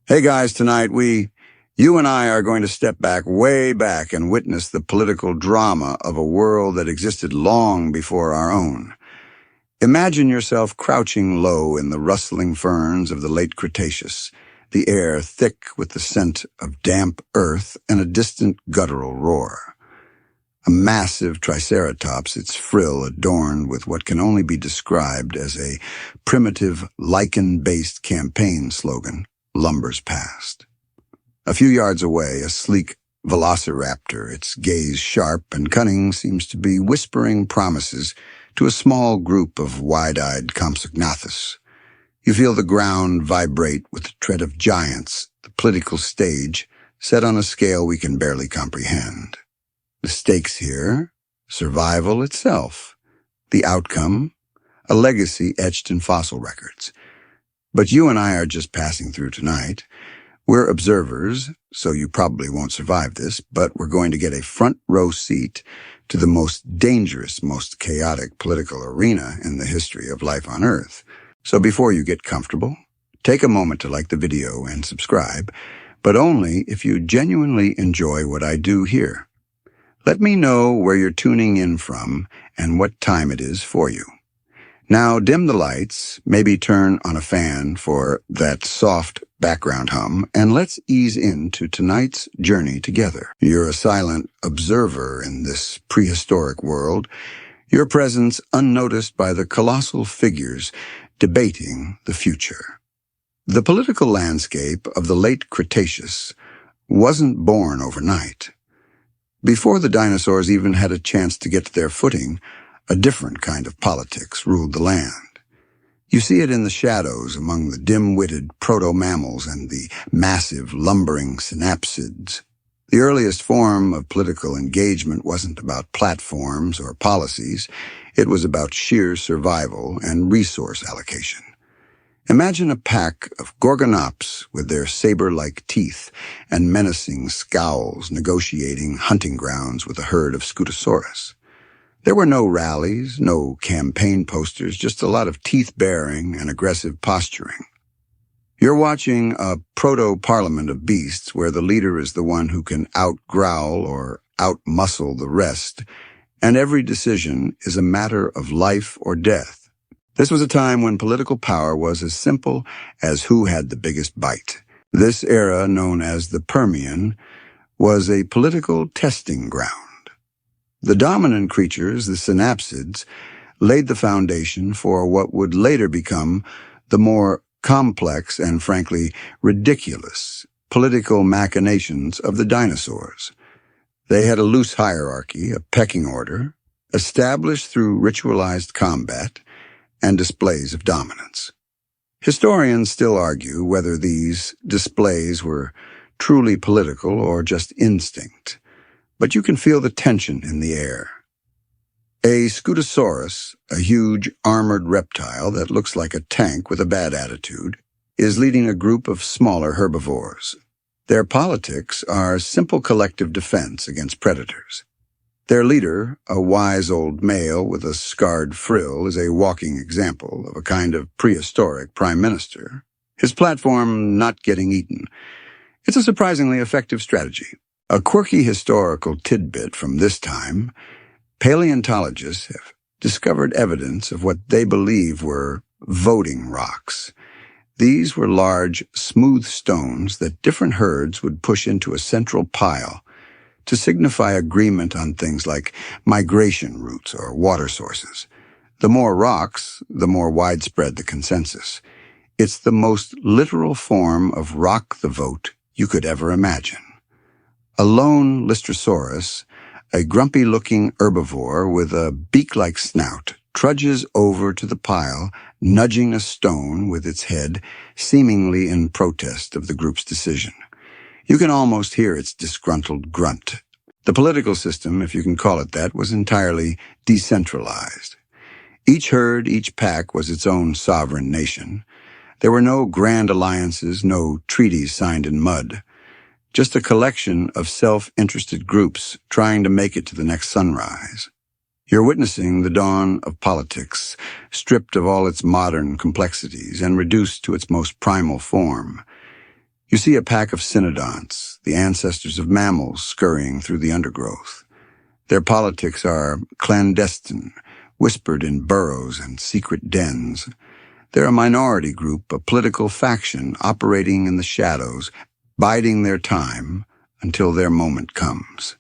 Hey guys, tonight you and I are going to step back, way back, and witness the political drama of a world that existed long before our own. Imagine yourself crouching low in the rustling ferns of the late Cretaceous, the air thick with the scent of damp earth and a distant guttural roar. A massive triceratops, its frill adorned with what can only be described as a primitive, lichen-based campaign slogan, lumbers past. A few yards away, a sleek Velociraptor, its gaze sharp and cunning, seems to be whispering promises to a small group of wide-eyed Compsognathus. You feel the ground vibrate with the tread of giants, the political stage set on a scale we can barely comprehend. The stakes here, survival itself. The outcome, a legacy etched in fossil records. But you and I are just passing through tonight. We're observers, so you probably won't survive this, but we're going to get a front row seat to the most dangerous, most chaotic political arena in the history of life on Earth. So before you get comfortable, take a moment to like the video and subscribe, but only if you genuinely enjoy what I do here. Let me know where you're tuning in from and what time it is for you. Now dim the lights, maybe turn on a fan for that soft background hum, and let's ease into tonight's journey together. You're a silent observer in this prehistoric world, your presence unnoticed by the colossal figures debating the future. The political landscape of the late Cretaceous wasn't born overnight. Before the dinosaurs even had a chance to get their footing, a different kind of politics ruled the land. You see it in the shadows among the dim-witted proto-mammals and the massive, lumbering synapsids. The earliest form of political engagement wasn't about platforms or policies. It was about sheer survival and resource allocation. Imagine a pack of gorgonops with their saber-like teeth and menacing scowls negotiating hunting grounds with a herd of Scutosaurus. There were no rallies, no campaign posters, just a lot of teeth-baring and aggressive posturing. You're watching a proto-parliament of beasts where the leader is the one who can out-growl or out-muscle the rest, and every decision is a matter of life or death. This was a time when political power was as simple as who had the biggest bite. This era, known as the Permian, was a political testing ground. The dominant creatures, the synapsids, laid the foundation for what would later become the more complex and, frankly, ridiculous political machinations of the dinosaurs. They had a loose hierarchy, a pecking order, established through ritualized combat and displays of dominance. Historians still argue whether these displays were truly political or just instinct, but you can feel the tension in the air. A Scutosaurus, a huge armored reptile that looks like a tank with a bad attitude, is leading a group of smaller herbivores. Their politics are simple collective defense against predators. Their leader, a wise old male with a scarred frill, is a walking example of a kind of prehistoric prime minister. His platform, not getting eaten. It's a surprisingly effective strategy. A quirky historical tidbit from this time, paleontologists have discovered evidence of what they believe were voting rocks. These were large, smooth stones that different herds would push into a central pile to signify agreement on things like migration routes or water sources. The more rocks, the more widespread the consensus. It's the most literal form of rock the vote you could ever imagine. A lone Lystrosaurus, a grumpy-looking herbivore with a beak-like snout, trudges over to the pile, nudging a stone with its head, seemingly in protest of the group's decision. You can almost hear its disgruntled grunt. The political system, if you can call it that, was entirely decentralized. Each herd, each pack was its own sovereign nation. There were no grand alliances, no treaties signed in mud. Just a collection of self-interested groups trying to make it to the next sunrise. You're witnessing the dawn of politics, stripped of all its modern complexities and reduced to its most primal form. You see a pack of cynodonts, the ancestors of mammals, scurrying through the undergrowth. Their politics are clandestine, whispered in burrows and secret dens. They're a minority group, a political faction operating in the shadows, biding their time until their moment comes.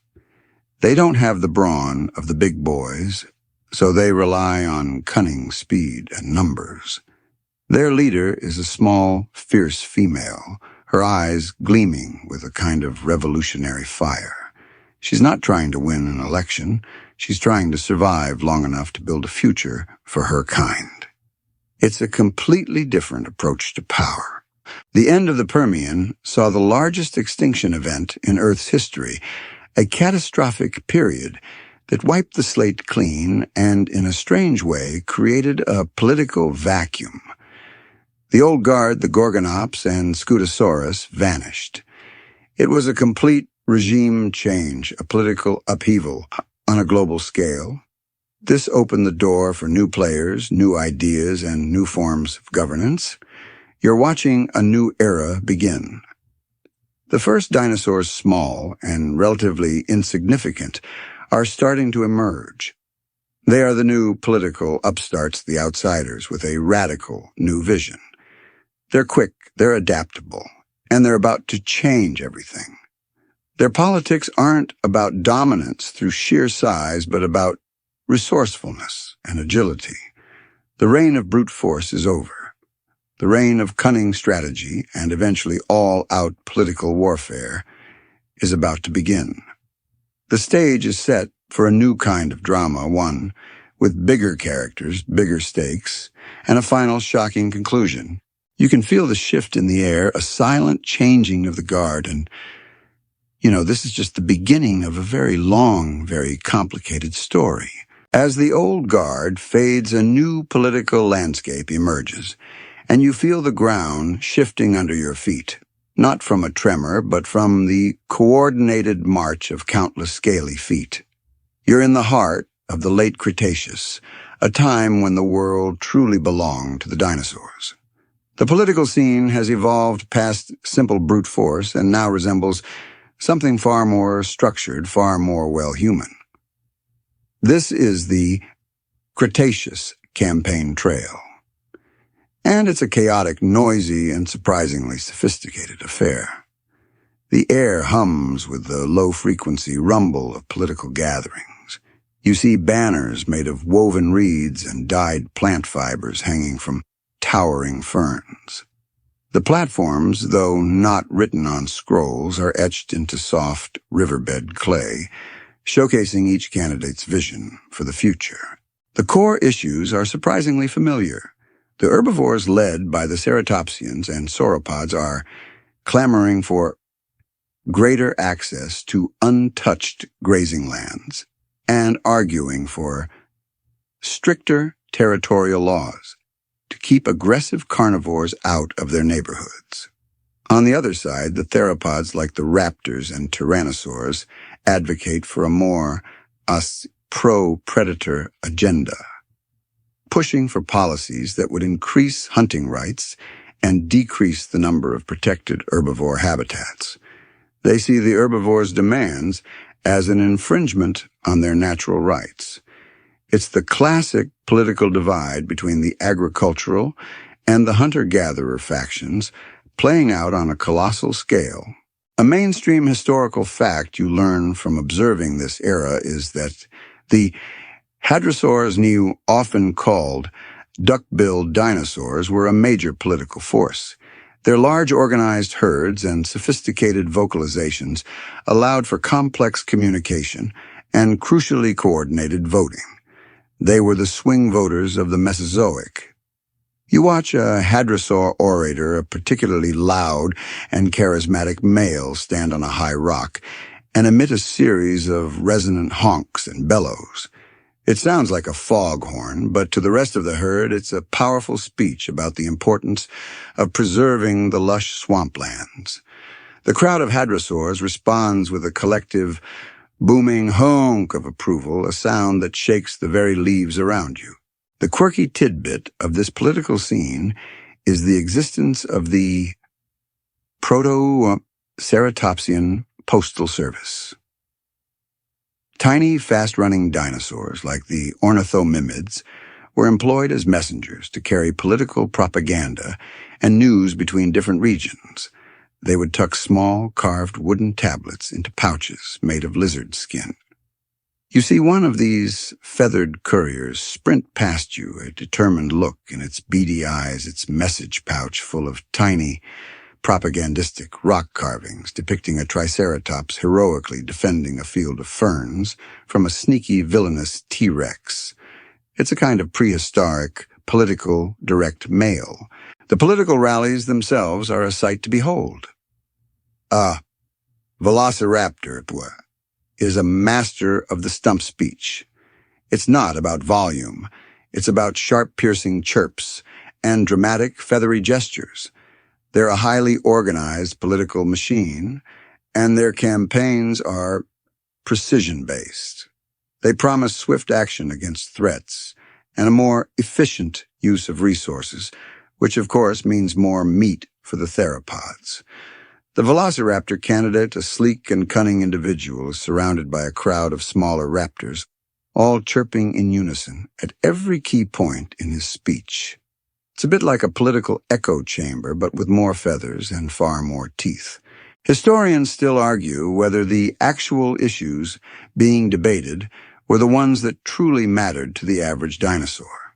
They don't have the brawn of the big boys, so they rely on cunning, speed, and numbers. Their leader is a small, fierce female, her eyes gleaming with a kind of revolutionary fire. She's not trying to win an election. She's trying to survive long enough to build a future for her kind. It's a completely different approach to power. The end of the Permian saw the largest extinction event in Earth's history, a catastrophic period that wiped the slate clean and, in a strange way, created a political vacuum. The old guard, the Gorgonops and Scutosaurus, vanished. It was a complete regime change, a political upheaval on a global scale. This opened the door for new players, new ideas, and new forms of governance. You're watching a new era begin. The first dinosaurs, small and relatively insignificant, are starting to emerge. They are the new political upstarts, the outsiders, with a radical new vision. They're quick, they're adaptable, and they're about to change everything. Their politics aren't about dominance through sheer size, but about resourcefulness and agility. The reign of brute force is over. The reign of cunning strategy and eventually all-out political warfare is about to begin. The stage is set for a new kind of drama, one with bigger characters, bigger stakes, and a final shocking conclusion. You can feel the shift in the air, a silent changing of the guard, and, this is just the beginning of a very long, very complicated story. As the old guard fades, a new political landscape emerges, and you feel the ground shifting under your feet, not from a tremor, but from the coordinated march of countless scaly feet. You're in the heart of the late Cretaceous, a time when the world truly belonged to the dinosaurs. The political scene has evolved past simple brute force and now resembles something far more structured, far more well-human. This is the Cretaceous campaign trail. And it's a chaotic, noisy, and surprisingly sophisticated affair. The air hums with the low-frequency rumble of political gatherings. You see banners made of woven reeds and dyed plant fibers hanging from towering ferns. The platforms, though not written on scrolls, are etched into soft riverbed clay, showcasing each candidate's vision for the future. The core issues are surprisingly familiar. The herbivores led by the ceratopsians and sauropods are clamoring for greater access to untouched grazing lands and arguing for stricter territorial laws to keep aggressive carnivores out of their neighborhoods. On the other side, the theropods like the raptors and tyrannosaurs advocate for a more pro-predator agenda, pushing for policies that would increase hunting rights and decrease the number of protected herbivore habitats. They see the herbivores' demands as an infringement on their natural rights. It's the classic political divide between the agricultural and the hunter-gatherer factions playing out on a colossal scale. A mainstream historical fact you learn from observing this era is that the hadrosaurs, often called duck-billed dinosaurs, were a major political force. Their large organized herds and sophisticated vocalizations allowed for complex communication and crucially coordinated voting. They were the swing voters of the Mesozoic. You watch a hadrosaur orator, a particularly loud and charismatic male, stand on a high rock and emit a series of resonant honks and bellows. It sounds like a foghorn, but to the rest of the herd, it's a powerful speech about the importance of preserving the lush swamplands. The crowd of hadrosaurs responds with a collective, booming honk of approval, a sound that shakes the very leaves around you. The quirky tidbit of this political scene is the existence of the Proto-Ceratopsian Postal Service. Tiny, fast-running dinosaurs like the ornithomimids were employed as messengers to carry political propaganda and news between different regions. They would tuck small, carved wooden tablets into pouches made of lizard skin. You see one of these feathered couriers sprint past you, a determined look in its beady eyes, its message pouch full of tiny, propagandistic rock carvings depicting a triceratops heroically defending a field of ferns from a sneaky, villainous T-Rex. It's a kind of prehistoric, political, direct mail. The political rallies themselves are a sight to behold. Velociraptor is a master of the stump speech. It's not about volume. It's about sharp, piercing chirps and dramatic, feathery gestures. They're a highly organized political machine, and their campaigns are precision-based. They promise swift action against threats and a more efficient use of resources, which of course means more meat for the theropods. The Velociraptor candidate, a sleek and cunning individual, is surrounded by a crowd of smaller raptors, all chirping in unison at every key point in his speech. It's a bit like a political echo chamber, but with more feathers and far more teeth. Historians still argue whether the actual issues being debated were the ones that truly mattered to the average dinosaur.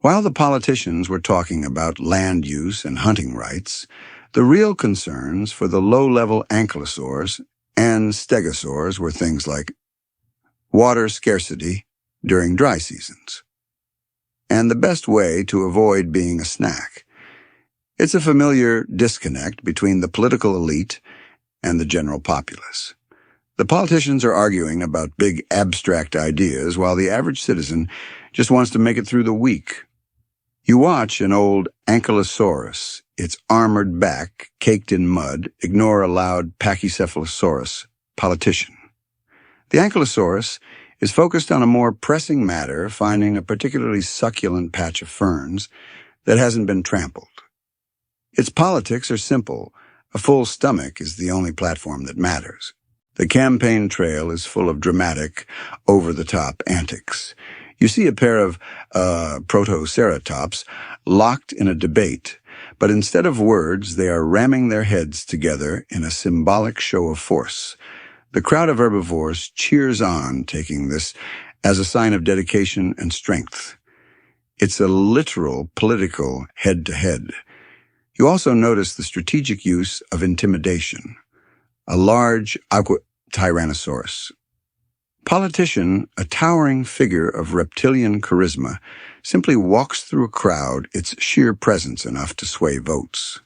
While the politicians were talking about land use and hunting rights, the real concerns for the low-level ankylosaurs and stegosaurs were things like water scarcity during dry seasons, and the best way to avoid being a snack. It's a familiar disconnect between the political elite and the general populace. The politicians are arguing about big abstract ideas while the average citizen just wants to make it through the week. You watch an old ankylosaurus, its armored back caked in mud, ignore a loud pachycephalosaurus politician. The ankylosaurus is focused on a more pressing matter, finding a particularly succulent patch of ferns that hasn't been trampled. Its politics are simple. A full stomach is the only platform that matters. The campaign trail is full of dramatic, over-the-top antics. You see a pair of protoceratops locked in a debate, but instead of words, they are ramming their heads together in a symbolic show of force. The crowd of herbivores cheers on, taking this as a sign of dedication and strength. It's a literal political head-to-head. You also notice the strategic use of intimidation. A large Tyrannosaurus. Politician, a towering figure of reptilian charisma, simply walks through a crowd, its sheer presence enough to sway votes.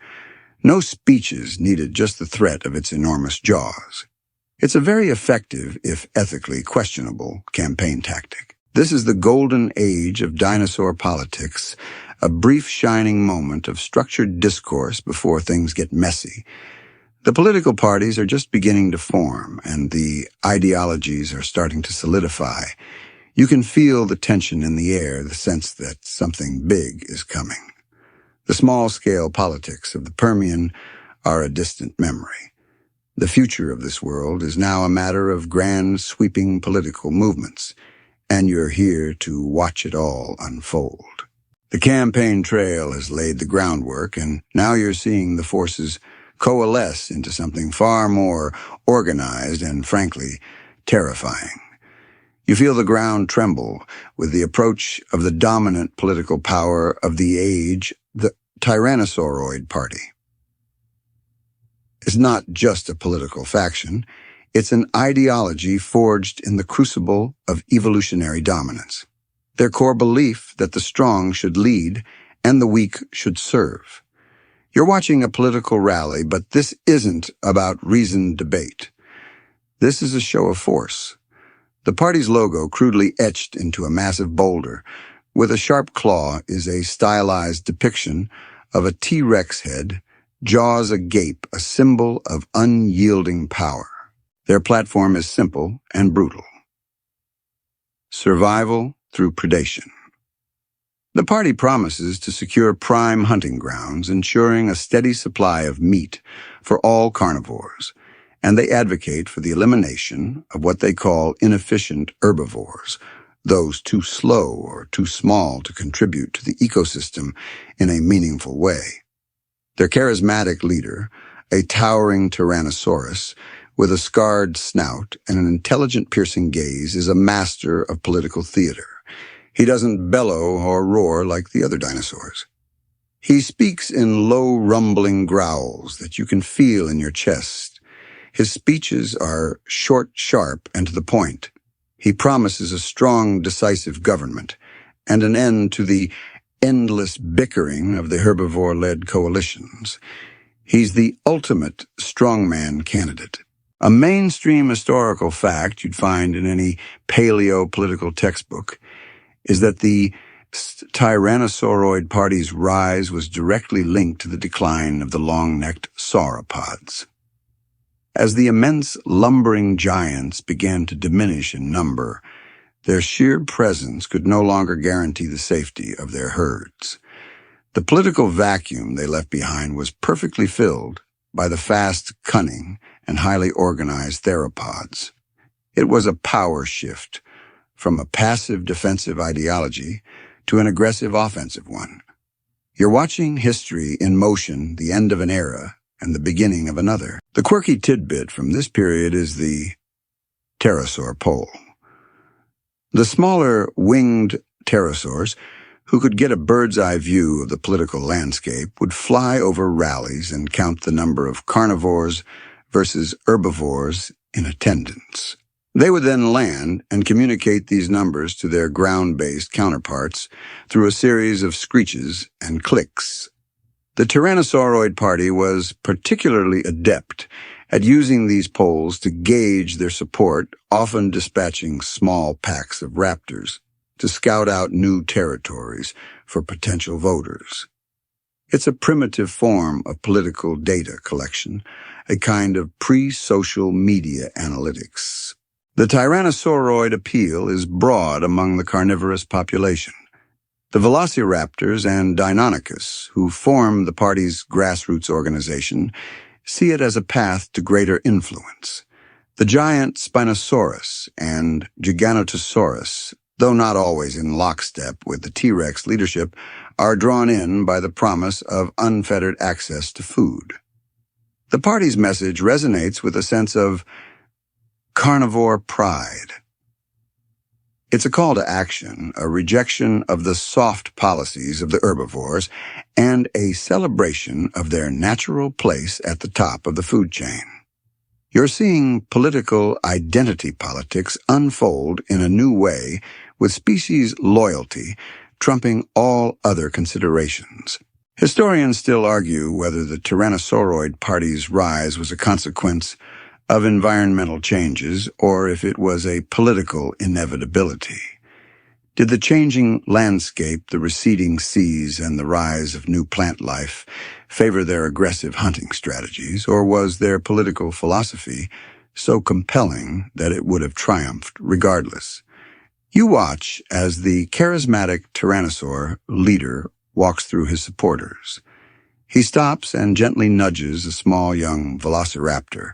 No speeches needed, just the threat of its enormous jaws. It's a very effective, if ethically questionable, campaign tactic. This is the golden age of dinosaur politics, a brief shining moment of structured discourse before things get messy. The political parties are just beginning to form, and the ideologies are starting to solidify. You can feel the tension in the air, the sense that something big is coming. The small-scale politics of the Permian are a distant memory. The future of this world is now a matter of grand, sweeping political movements, and you're here to watch it all unfold. The campaign trail has laid the groundwork, and now you're seeing the forces coalesce into something far more organized and, frankly, terrifying. You feel the ground tremble with the approach of the dominant political power of the age, the Tyrannosauroid Party. It's not just a political faction. It's an ideology forged in the crucible of evolutionary dominance. Their core belief that the strong should lead and the weak should serve. You're watching a political rally, but this isn't about reasoned debate. This is a show of force. The party's logo, crudely etched into a massive boulder, with a sharp claw, is a stylized depiction of a T-Rex head, jaws agape, a symbol of unyielding power. Their platform is simple and brutal. Survival through predation. The party promises to secure prime hunting grounds, ensuring a steady supply of meat for all carnivores, and they advocate for the elimination of what they call inefficient herbivores, those too slow or too small to contribute to the ecosystem in a meaningful way. Their charismatic leader, a towering Tyrannosaurus with a scarred snout and an intelligent piercing gaze, is a master of political theater. He doesn't bellow or roar like the other dinosaurs. He speaks in low, rumbling growls that you can feel in your chest. His speeches are short, sharp, and to the point. He promises a strong, decisive government and an end to the endless bickering of the herbivore-led coalitions. He's the ultimate strongman candidate. A mainstream historical fact you'd find in any paleo-political textbook is that the Tyrannosauroid Party's rise was directly linked to the decline of the long-necked sauropods. As the immense lumbering giants began to diminish in number, their sheer presence could no longer guarantee the safety of their herds. The political vacuum they left behind was perfectly filled by the fast, cunning, and highly organized theropods. It was a power shift from a passive defensive ideology to an aggressive offensive one. You're watching history in motion, the end of an era and the beginning of another. The quirky tidbit from this period is the pterosaur pole. The smaller winged pterosaurs, who could get a bird's-eye view of the political landscape, would fly over rallies and count the number of carnivores versus herbivores in attendance. They would then land and communicate these numbers to their ground-based counterparts through a series of screeches and clicks. The Tyrannosauroid Party was particularly adept at using these polls to gauge their support, often dispatching small packs of raptors to scout out new territories for potential voters. It's a primitive form of political data collection, a kind of pre-social media analytics. The Tyrannosauroid appeal is broad among the carnivorous population. The Velociraptors and Deinonychus, who form the party's grassroots organization, see it as a path to greater influence. The giant Spinosaurus and Giganotosaurus, though not always in lockstep with the T-Rex leadership, are drawn in by the promise of unfettered access to food. The party's message resonates with a sense of carnivore pride. It's a call to action, a rejection of the soft policies of the herbivores, and a celebration of their natural place at the top of the food chain. You're seeing political identity politics unfold in a new way, with species loyalty trumping all other considerations. Historians still argue whether the Tyrannosauroid Party's rise was a consequence of environmental changes or if it was a political inevitability. Did the changing landscape, the receding seas, and the rise of new plant life favor their aggressive hunting strategies, or was their political philosophy so compelling that it would have triumphed regardless? You watch as the charismatic tyrannosaur leader walks through his supporters. He stops and gently nudges a small young velociraptor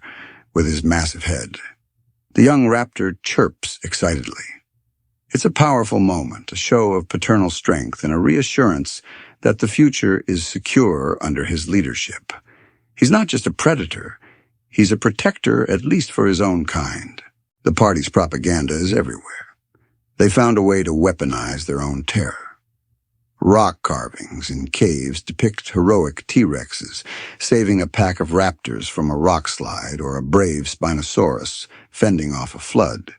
with his massive head. The young raptor chirps excitedly. It's a powerful moment, a show of paternal strength and a reassurance that the future is secure under his leadership. He's not just a predator, he's a protector, at least for his own kind. The party's propaganda is everywhere. They found a way to weaponize their own terror. Rock carvings in caves depict heroic T-Rexes, saving a pack of raptors from a rock slide or a brave Spinosaurus fending off a flood.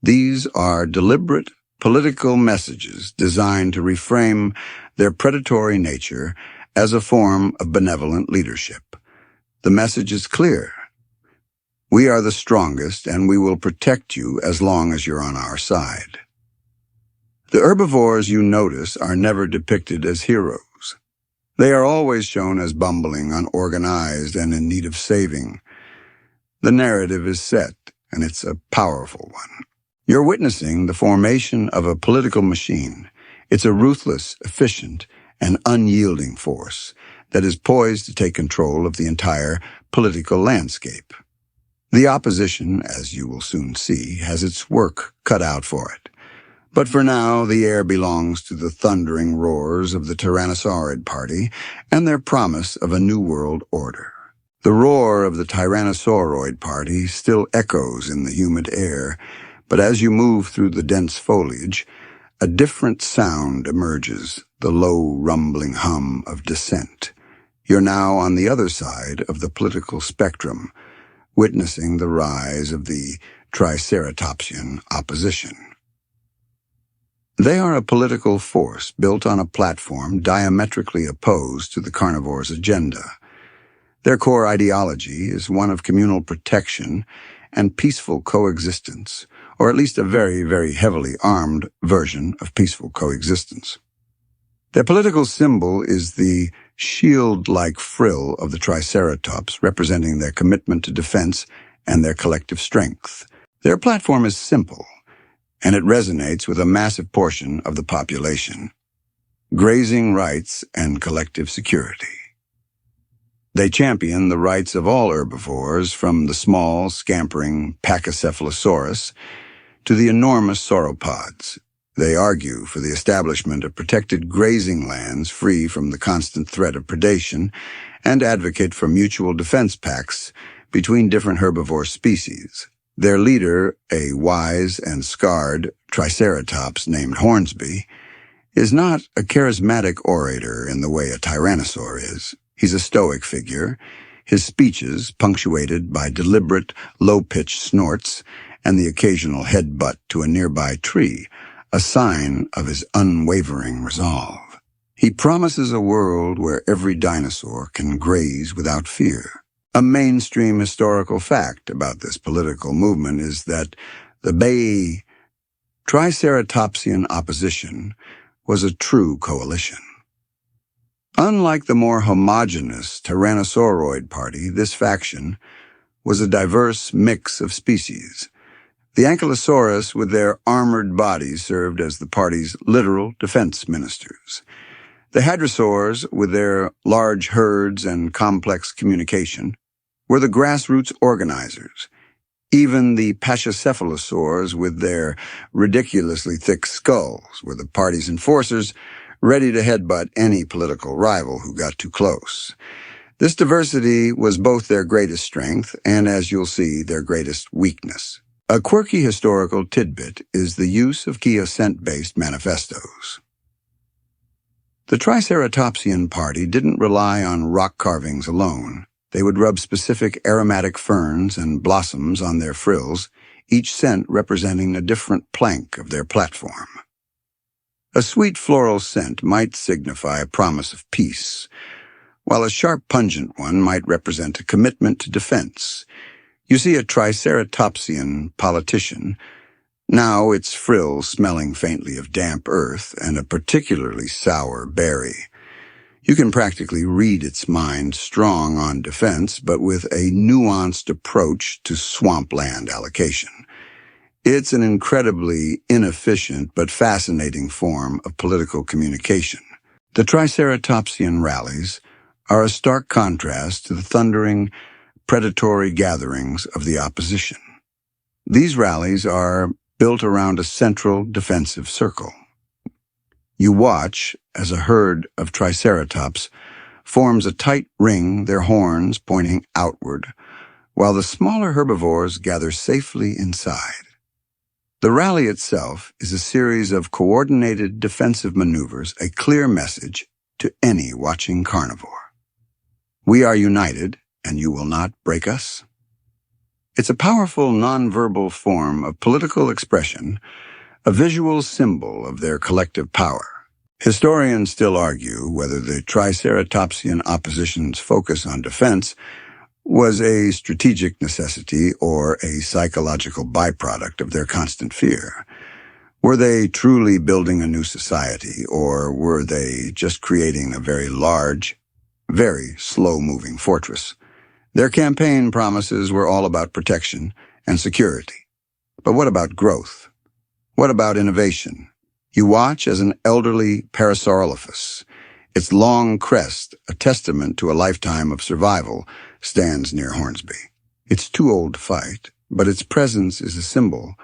These are deliberate political messages designed to reframe their predatory nature as a form of benevolent leadership. The message is clear. We are the strongest, and we will protect you as long as you're on our side. The herbivores you notice are never depicted as heroes. They are always shown as bumbling, unorganized, and in need of saving. The narrative is set, and it's a powerful one. You're witnessing the formation of a political machine, It's a ruthless, efficient, and unyielding force that is poised to take control of the entire political landscape. The opposition, as you will soon see, has its work cut out for it. But for now, the air belongs to the thundering roars of the Tyrannosauroid Party and their promise of a new world order. The roar of the Tyrannosauroid Party still echoes in the humid air, but as you move through the dense foliage, a different sound emerges, the low, rumbling hum of dissent. You're now on the other side of the political spectrum, witnessing the rise of the Triceratopsian opposition. They are a political force built on a platform diametrically opposed to the carnivore's agenda. Their core ideology is one of communal protection and peaceful coexistence, or at least a very, very heavily armed version of peaceful coexistence. Their political symbol is the shield-like frill of the Triceratops, representing their commitment to defense and their collective strength. Their platform is simple, and it resonates with a massive portion of the population: grazing rights and collective security. They champion the rights of all herbivores, from the small, scampering Pachycephalosaurus to the enormous sauropods. They argue for the establishment of protected grazing lands free from the constant threat of predation and advocate for mutual defense pacts between different herbivore species. Their leader, a wise and scarred Triceratops named Hornsby, is not a charismatic orator in the way a tyrannosaur is. He's a stoic figure, his speeches punctuated by deliberate, low-pitched snorts and the occasional headbutt to a nearby tree, a sign of his unwavering resolve. He promises a world where every dinosaur can graze without fear. A mainstream historical fact about this political movement is that the Triceratopsian opposition was a true coalition. Unlike the more homogeneous Tyrannosauroid Party, this faction was a diverse mix of species. The Ankylosaurus, with their armored bodies, served as the party's literal defense ministers. The hadrosaurs, with their large herds and complex communication, were the grassroots organizers. Even the Pachycephalosaurs, with their ridiculously thick skulls, were the party's enforcers, ready to headbutt any political rival who got too close. This diversity was both their greatest strength and, as you'll see, their greatest weakness. A quirky historical tidbit is the use of key ascent-based manifestos. The Triceratopsian Party didn't rely on rock carvings alone. They would rub specific aromatic ferns and blossoms on their frills, each scent representing a different plank of their platform. A sweet floral scent might signify a promise of peace, while a sharp pungent one might represent a commitment to defense. You see a Triceratopsian politician, now its frill smelling faintly of damp earth and a particularly sour berry. You can practically read its mind, strong on defense, but with a nuanced approach to swampland allocation. It's an incredibly inefficient but fascinating form of political communication. The Triceratopsian rallies are a stark contrast to the thundering, predatory gatherings of the opposition. These rallies are built around a central defensive circle. You watch as a herd of Triceratops forms a tight ring, their horns pointing outward, while the smaller herbivores gather safely inside. The rally itself is a series of coordinated defensive maneuvers, a clear message to any watching carnivore. We are united, and you will not break us. It's a powerful nonverbal form of political expression, a visual symbol of their collective power. Historians still argue whether the Triceratopsian opposition's focus on defense was a strategic necessity or a psychological byproduct of their constant fear. Were they truly building a new society, or were they just creating a very large, very slow-moving fortress? Their campaign promises were all about protection and security. But what about growth? What about innovation? You watch as an elderly Parasaurolophus, its long crest, a testament to a lifetime of survival, stands near Hornsby. It's too old to fight, but its presence is a symbol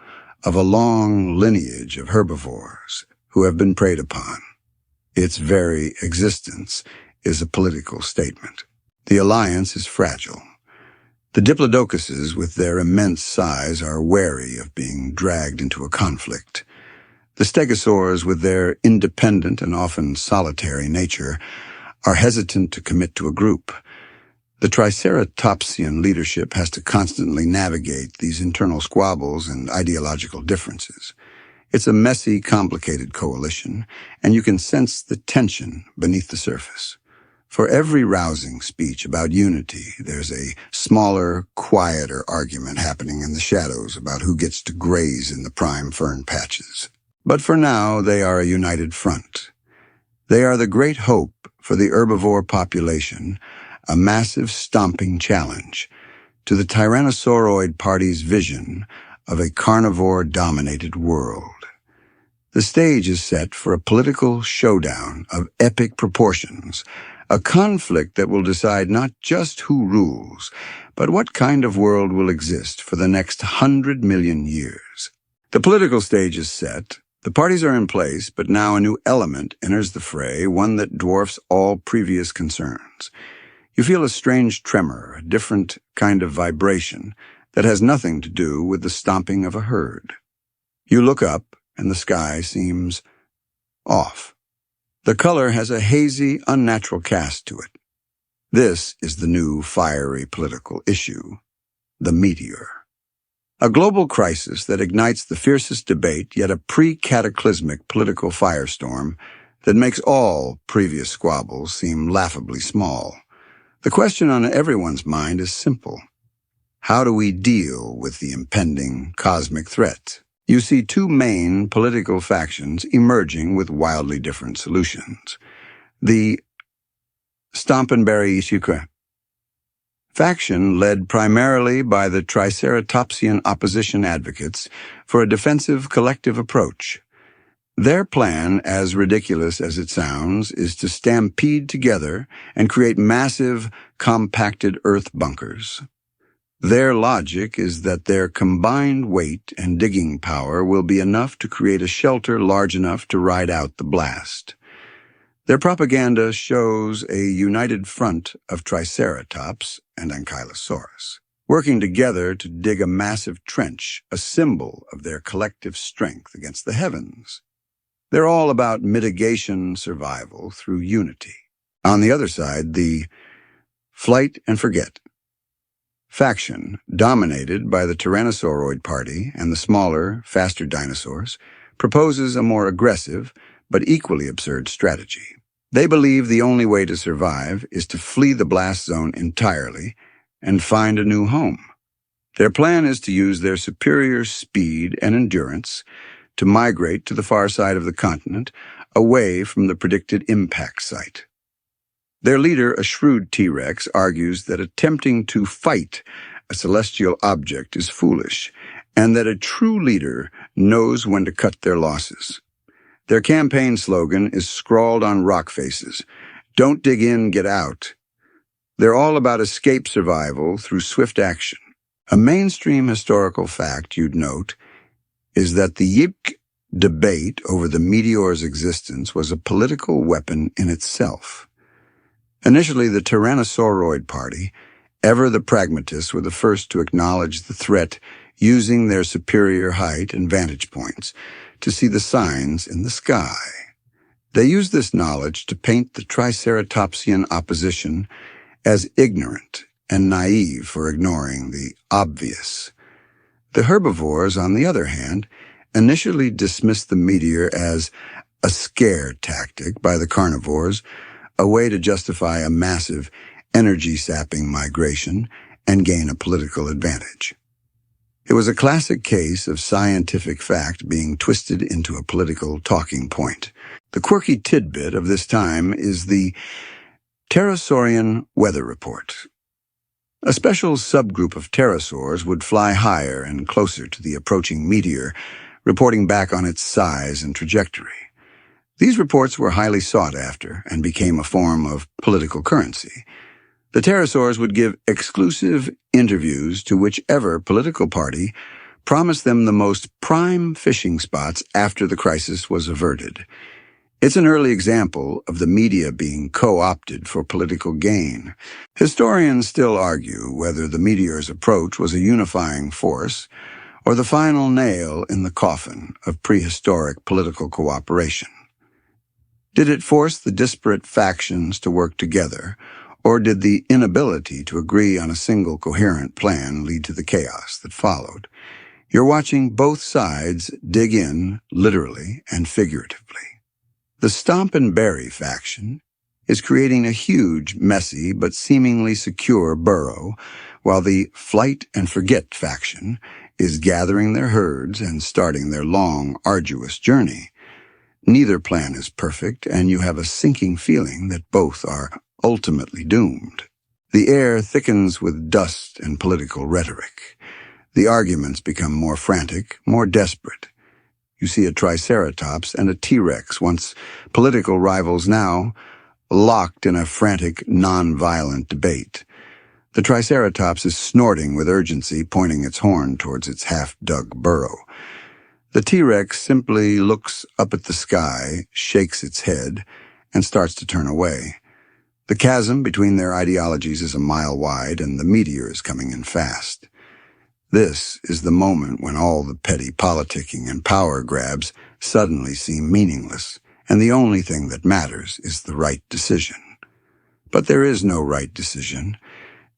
of a long lineage of herbivores who have been preyed upon. Its very existence is a political statement. The alliance is fragile. The diplodocuses, with their immense size, are wary of being dragged into a conflict. The stegosaurs, with their independent and often solitary nature, are hesitant to commit to a group. The Triceratopsian leadership has to constantly navigate these internal squabbles and ideological differences. It's a messy, complicated coalition, and you can sense the tension beneath the surface. For every rousing speech about unity, there's a smaller, quieter argument happening in the shadows about who gets to graze in the prime fern patches. But for now, they are a united front. They are the great hope for the herbivore population, a massive stomping challenge to the Tyrannosauroid Party's vision of a carnivore-dominated world. The stage is set for a political showdown of epic proportions, a conflict that will decide not just who rules, but what kind of world will exist for the next 100 million years. The political stage is set. The parties are in place, but now a new element enters the fray, one that dwarfs all previous concerns. You feel a strange tremor, a different kind of vibration that has nothing to do with the stomping of a herd. You look up, and the sky seems off. The color has a hazy, unnatural cast to it. This is the new fiery political issue, the meteor. A global crisis that ignites the fiercest debate, yet a pre-cataclysmic political firestorm that makes all previous squabbles seem laughably small. The question on everyone's mind is simple. How do we deal with the impending cosmic threat? You see two main political factions emerging with wildly different solutions. The Stomp-and-Bury faction, led primarily by the Triceratopsian opposition advocates for a defensive collective approach. Their plan, as ridiculous as it sounds, is to stampede together and create massive, compacted earth bunkers. Their logic is that their combined weight and digging power will be enough to create a shelter large enough to ride out the blast. Their propaganda shows a united front of Triceratops and Ankylosaurus, working together to dig a massive trench, a symbol of their collective strength against the heavens. They're all about mitigation survival through unity. On the other side, the flight and forget faction, dominated by the Tyrannosauroid Party and the smaller, faster dinosaurs, proposes a more aggressive but equally absurd strategy. They believe the only way to survive is to flee the blast zone entirely and find a new home. Their plan is to use their superior speed and endurance to migrate to the far side of the continent, away from the predicted impact site. Their leader, a shrewd T-Rex, argues that attempting to fight a celestial object is foolish, and that a true leader knows when to cut their losses. Their campaign slogan is scrawled on rock faces, "Don't dig in, get out." They're all about escape survival through swift action. A mainstream historical fact you'd note is that the Yipk debate over the meteor's existence was a political weapon in itself. Initially, the Tyrannosauroid Party, ever the pragmatists, were the first to acknowledge the threat, using their superior height and vantage points to see the signs in the sky. They used this knowledge to paint the Triceratopsian opposition as ignorant and naive for ignoring the obvious. The herbivores, on the other hand, initially dismissed the meteor as a scare tactic by the carnivores, a way to justify a massive, energy-sapping migration and gain a political advantage. It was a classic case of scientific fact being twisted into a political talking point. The quirky tidbit of this time is the Pterosaurian Weather Report. A special subgroup of pterosaurs would fly higher and closer to the approaching meteor, reporting back on its size and trajectory. These reports were highly sought after and became a form of political currency. The pterosaurs would give exclusive interviews to whichever political party promised them the most prime fishing spots after the crisis was averted. It's an early example of the media being co-opted for political gain. Historians still argue whether the meteor's approach was a unifying force or the final nail in the coffin of prehistoric political cooperation. Did it force the disparate factions to work together, or did the inability to agree on a single coherent plan lead to the chaos that followed? You're watching both sides dig in, literally and figuratively. The Stomp-and-Bury faction is creating a huge, messy, but seemingly secure burrow, while the Flight-and-Forget faction is gathering their herds and starting their long, arduous journey. Neither plan is perfect, and you have a sinking feeling that both are ultimately doomed. The air thickens with dust and political rhetoric. The arguments become more frantic, more desperate. You see a Triceratops and a T-Rex, once political rivals now, locked in a frantic, non-violent debate. The Triceratops is snorting with urgency, pointing its horn towards its half-dug burrow. The T-Rex simply looks up at the sky, shakes its head, and starts to turn away. The chasm between their ideologies is a mile wide, and the meteor is coming in fast. This is the moment when all the petty politicking and power grabs suddenly seem meaningless, and the only thing that matters is the right decision. But there is no right decision,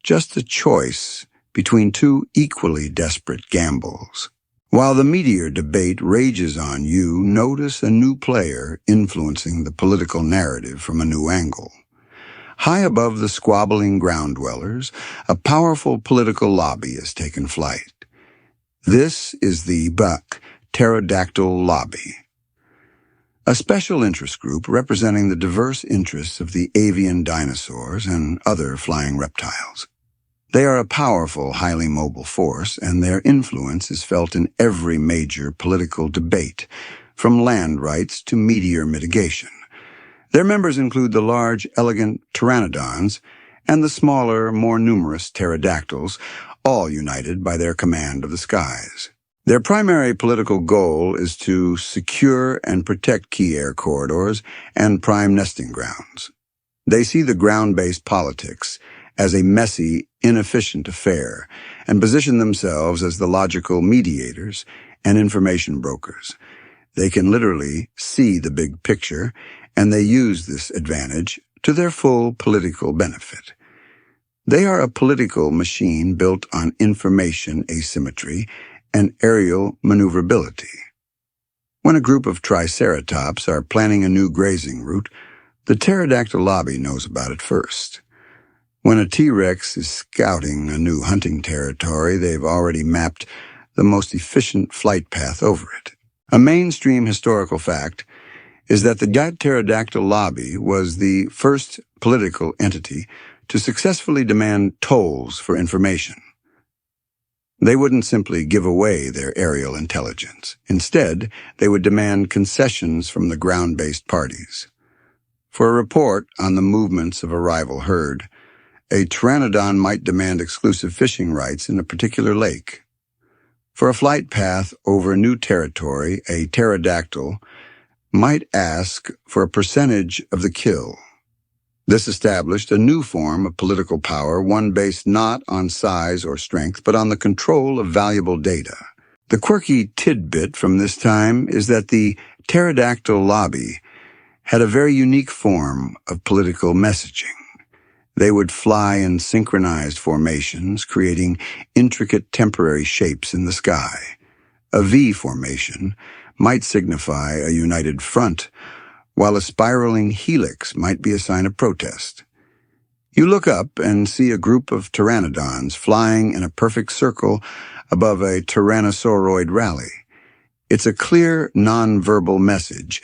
just a choice between two equally desperate gambles. While the meteor debate rages on, you notice a new player influencing the political narrative from a new angle. High above the squabbling ground dwellers, a powerful political lobby has taken flight. This is the Pterodactyl Lobby, a special interest group representing the diverse interests of the avian dinosaurs and other flying reptiles. They are a powerful, highly mobile force, and their influence is felt in every major political debate, from land rights to meteor mitigation. Their members include the large, elegant pteranodons and the smaller, more numerous pterodactyls, all united by their command of the skies. Their primary political goal is to secure and protect key air corridors and prime nesting grounds. They see the ground-based politics as a messy, inefficient affair and position themselves as the logical mediators and information brokers. They can literally see the big picture, and they use this advantage to their full political benefit. They are a political machine built on information asymmetry and aerial maneuverability. When a group of Triceratops are planning a new grazing route, the Pterodactyl Lobby knows about it first. When a T-Rex is scouting a new hunting territory, they've already mapped the most efficient flight path over it. A mainstream historical fact is that the Pterodactyl Lobby was the first political entity to successfully demand tolls for information. They wouldn't simply give away their aerial intelligence. Instead, they would demand concessions from the ground-based parties. For a report on the movements of a rival herd, a pteranodon might demand exclusive fishing rights in a particular lake. For a flight path over a new territory, a pterodactyl might ask for a percentage of the kill. This established a new form of political power, one based not on size or strength, but on the control of valuable data. The quirky tidbit from this time is that the Pterodactyl Lobby had a very unique form of political messaging. They would fly in synchronized formations, creating intricate temporary shapes in the sky. A V formation might signify a united front, while a spiraling helix might be a sign of protest. You look up and see a group of pteranodons flying in a perfect circle above a Tyrannosauroid rally. It's a clear, non-verbal message.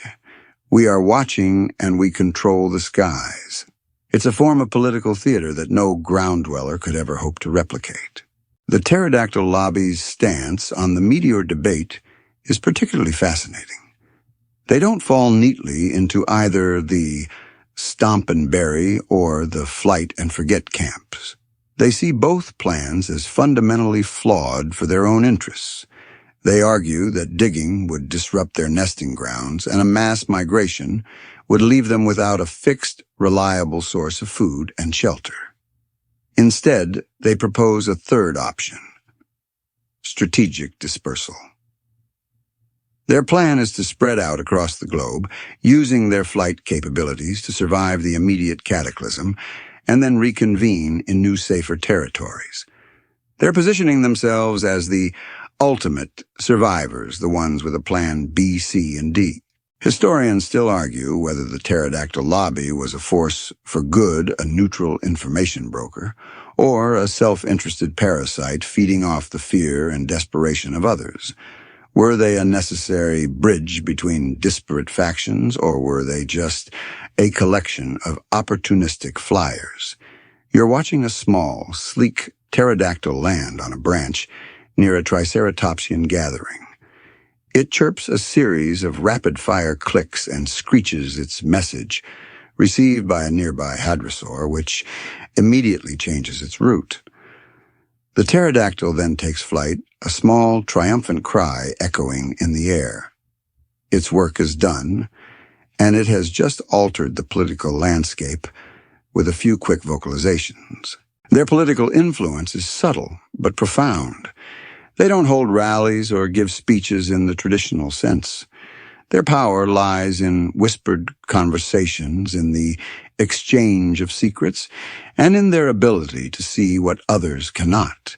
We are watching and we control the skies. It's a form of political theater that no ground dweller could ever hope to replicate. The Pterodactyl Lobby's stance on the meteor debate is particularly fascinating. They don't fall neatly into either the Stomp-and-Bury or the flight and forget camps. They see both plans as fundamentally flawed for their own interests. They argue that digging would disrupt their nesting grounds and a mass migration would leave them without a fixed, reliable source of food and shelter. Instead, they propose a third option: strategic dispersal. Their plan is to spread out across the globe, using their flight capabilities to survive the immediate cataclysm, and then reconvene in new, safer territories. They're positioning themselves as the ultimate survivors, the ones with a plan B, C, and D. Historians still argue whether the Pterodactyl Lobby was a force for good, a neutral information broker, or a self-interested parasite feeding off the fear and desperation of others. Were they a necessary bridge between disparate factions, or were they just a collection of opportunistic flyers? You're watching a small, sleek pterodactyl land on a branch near a Triceratopsian gathering. It chirps a series of rapid-fire clicks and screeches its message, received by a nearby hadrosaur, which immediately changes its route. The pterodactyl then takes flight, a small, triumphant cry echoing in the air. Its work is done, and it has just altered the political landscape with a few quick vocalizations. Their political influence is subtle but profound. They don't hold rallies or give speeches in the traditional sense. Their power lies in whispered conversations, in the exchange of secrets, and in their ability to see what others cannot.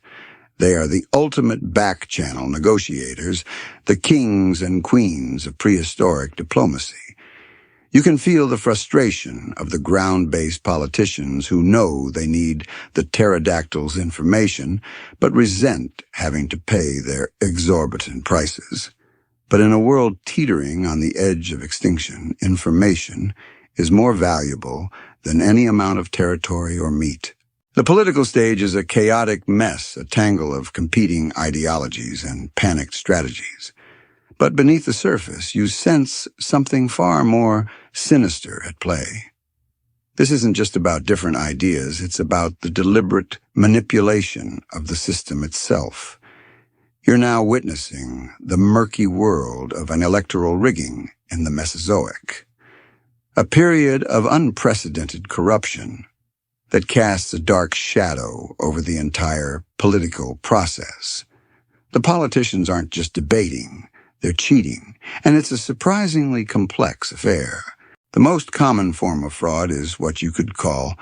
They are the ultimate back-channel negotiators, the kings and queens of prehistoric diplomacy. You can feel the frustration of the ground-based politicians who know they need the pterodactyl's information, but resent having to pay their exorbitant prices. But in a world teetering on the edge of extinction, information is more valuable than any amount of territory or meat. The political stage is a chaotic mess, a tangle of competing ideologies and panicked strategies. But beneath the surface, you sense something far more sinister at play. This isn't just about different ideas, it's about the deliberate manipulation of the system itself. You're now witnessing the murky world of an electoral rigging in the Mesozoic, a period of unprecedented corruption that casts a dark shadow over the entire political process. The politicians aren't just debating, they're cheating, and it's a surprisingly complex affair. The most common form of fraud is what you could call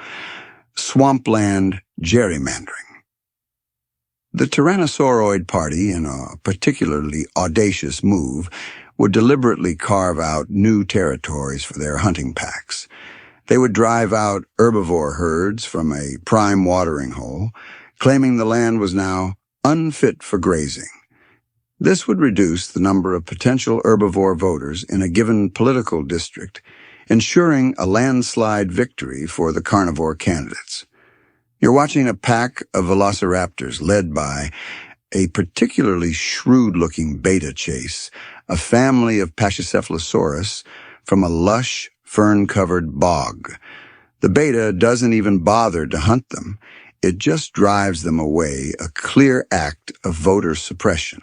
swampland gerrymandering. The Tyrannosauroid Party, in a particularly audacious move, would deliberately carve out new territories for their hunting packs. They would drive out herbivore herds from a prime watering hole, claiming the land was now unfit for grazing. This would reduce the number of potential herbivore voters in a given political district, ensuring a landslide victory for the carnivore candidates. You're watching a pack of velociraptors led by a particularly shrewd-looking beta chase, a family of Pachycephalosaurus from a lush, fern-covered bog. The beta doesn't even bother to hunt them. It just drives them away, a clear act of voter suppression.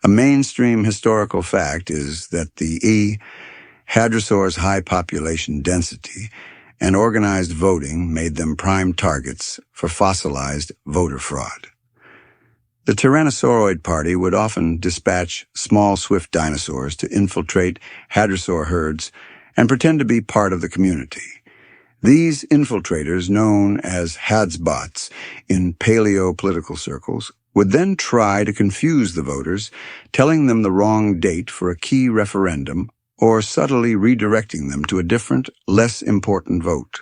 A mainstream historical fact is that the hadrosaur's high population density and organized voting made them prime targets for fossilized voter fraud. The Tyrannosauroid Party would often dispatch small, swift dinosaurs to infiltrate hadrosaur herds and pretend to be part of the community. These infiltrators, known as hadsbots in paleo-political circles, would then try to confuse the voters, telling them the wrong date for a key referendum or subtly redirecting them to a different, less important vote.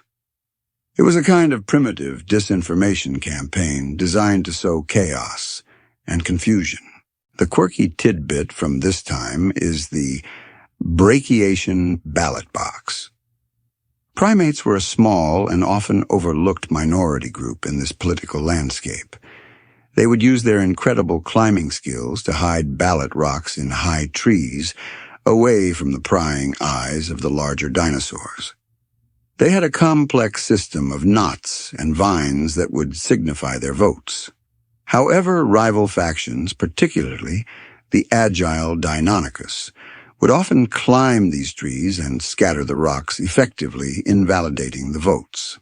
It was a kind of primitive disinformation campaign designed to sow chaos and confusion. The quirky tidbit from this time is the brachiation ballot box. Primates were a small and often overlooked minority group in this political landscape. They would use their incredible climbing skills to hide ballot rocks in high trees, away from the prying eyes of the larger dinosaurs. They had a complex system of knots and vines that would signify their votes. However, rival factions, particularly the agile Deinonychus, would often climb these trees and scatter the rocks, effectively invalidating the votes.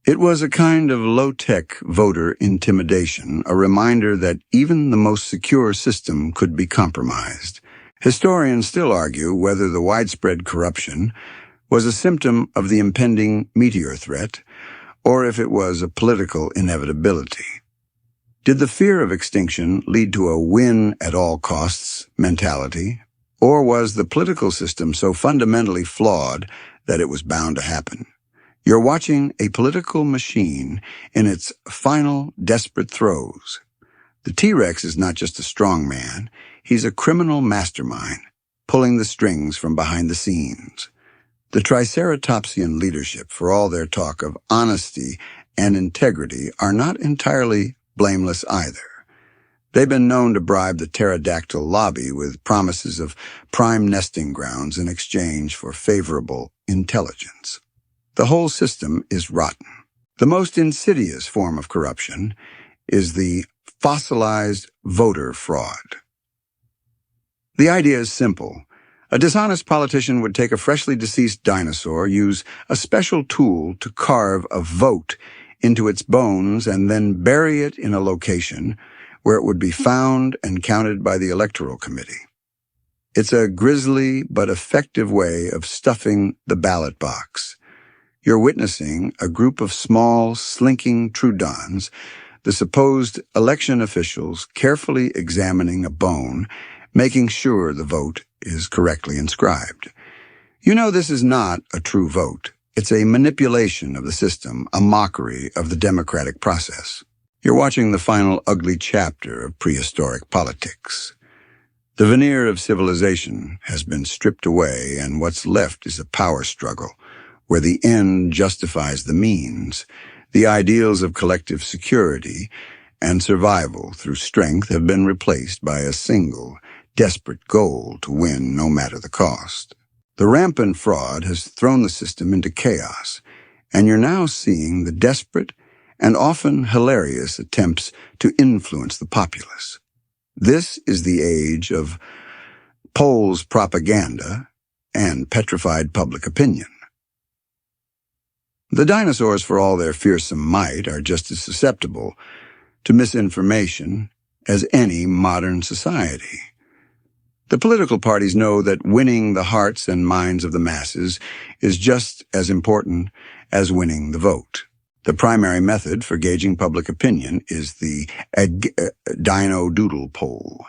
It was a kind of low-tech voter intimidation, a reminder that even the most secure system could be compromised. Historians still argue whether the widespread corruption was a symptom of the impending meteor threat, or if it was a political inevitability. Did the fear of extinction lead to a win-at-all-costs mentality, or was the political system so fundamentally flawed that it was bound to happen? You're watching a political machine in its final, desperate throes. The T-Rex is not just a strong man, he's a criminal mastermind, pulling the strings from behind the scenes. The Triceratopsian leadership, for all their talk of honesty and integrity, are not entirely blameless either. They've been known to bribe the Pterodactyl Lobby with promises of prime nesting grounds in exchange for favorable intelligence. The whole system is rotten. The most insidious form of corruption is the fossilized voter fraud. The idea is simple. A dishonest politician would take a freshly deceased dinosaur, use a special tool to carve a vote into its bones, and then bury it in a location where it would be found and counted by the Electoral Committee. It's a grisly but effective way of stuffing the ballot box. You're witnessing a group of small, slinking Troodons, the supposed election officials carefully examining a bone, making sure the vote is correctly inscribed. You know this is not a true vote. It's a manipulation of the system, a mockery of the democratic process. You're watching the final ugly chapter of prehistoric politics. The veneer of civilization has been stripped away, and what's left is a power struggle, where the end justifies the means. The ideals of collective security and survival through strength have been replaced by a single, desperate goal to win no matter the cost. The rampant fraud has thrown the system into chaos, and you're now seeing the desperate and often hilarious attempts to influence the populace. This is the age of polls propaganda and petrified public opinion. The dinosaurs, for all their fearsome might, are just as susceptible to misinformation as any modern society. The political parties know that winning the hearts and minds of the masses is just as important as winning the vote. The primary method for gauging public opinion is the Dino Doodle poll.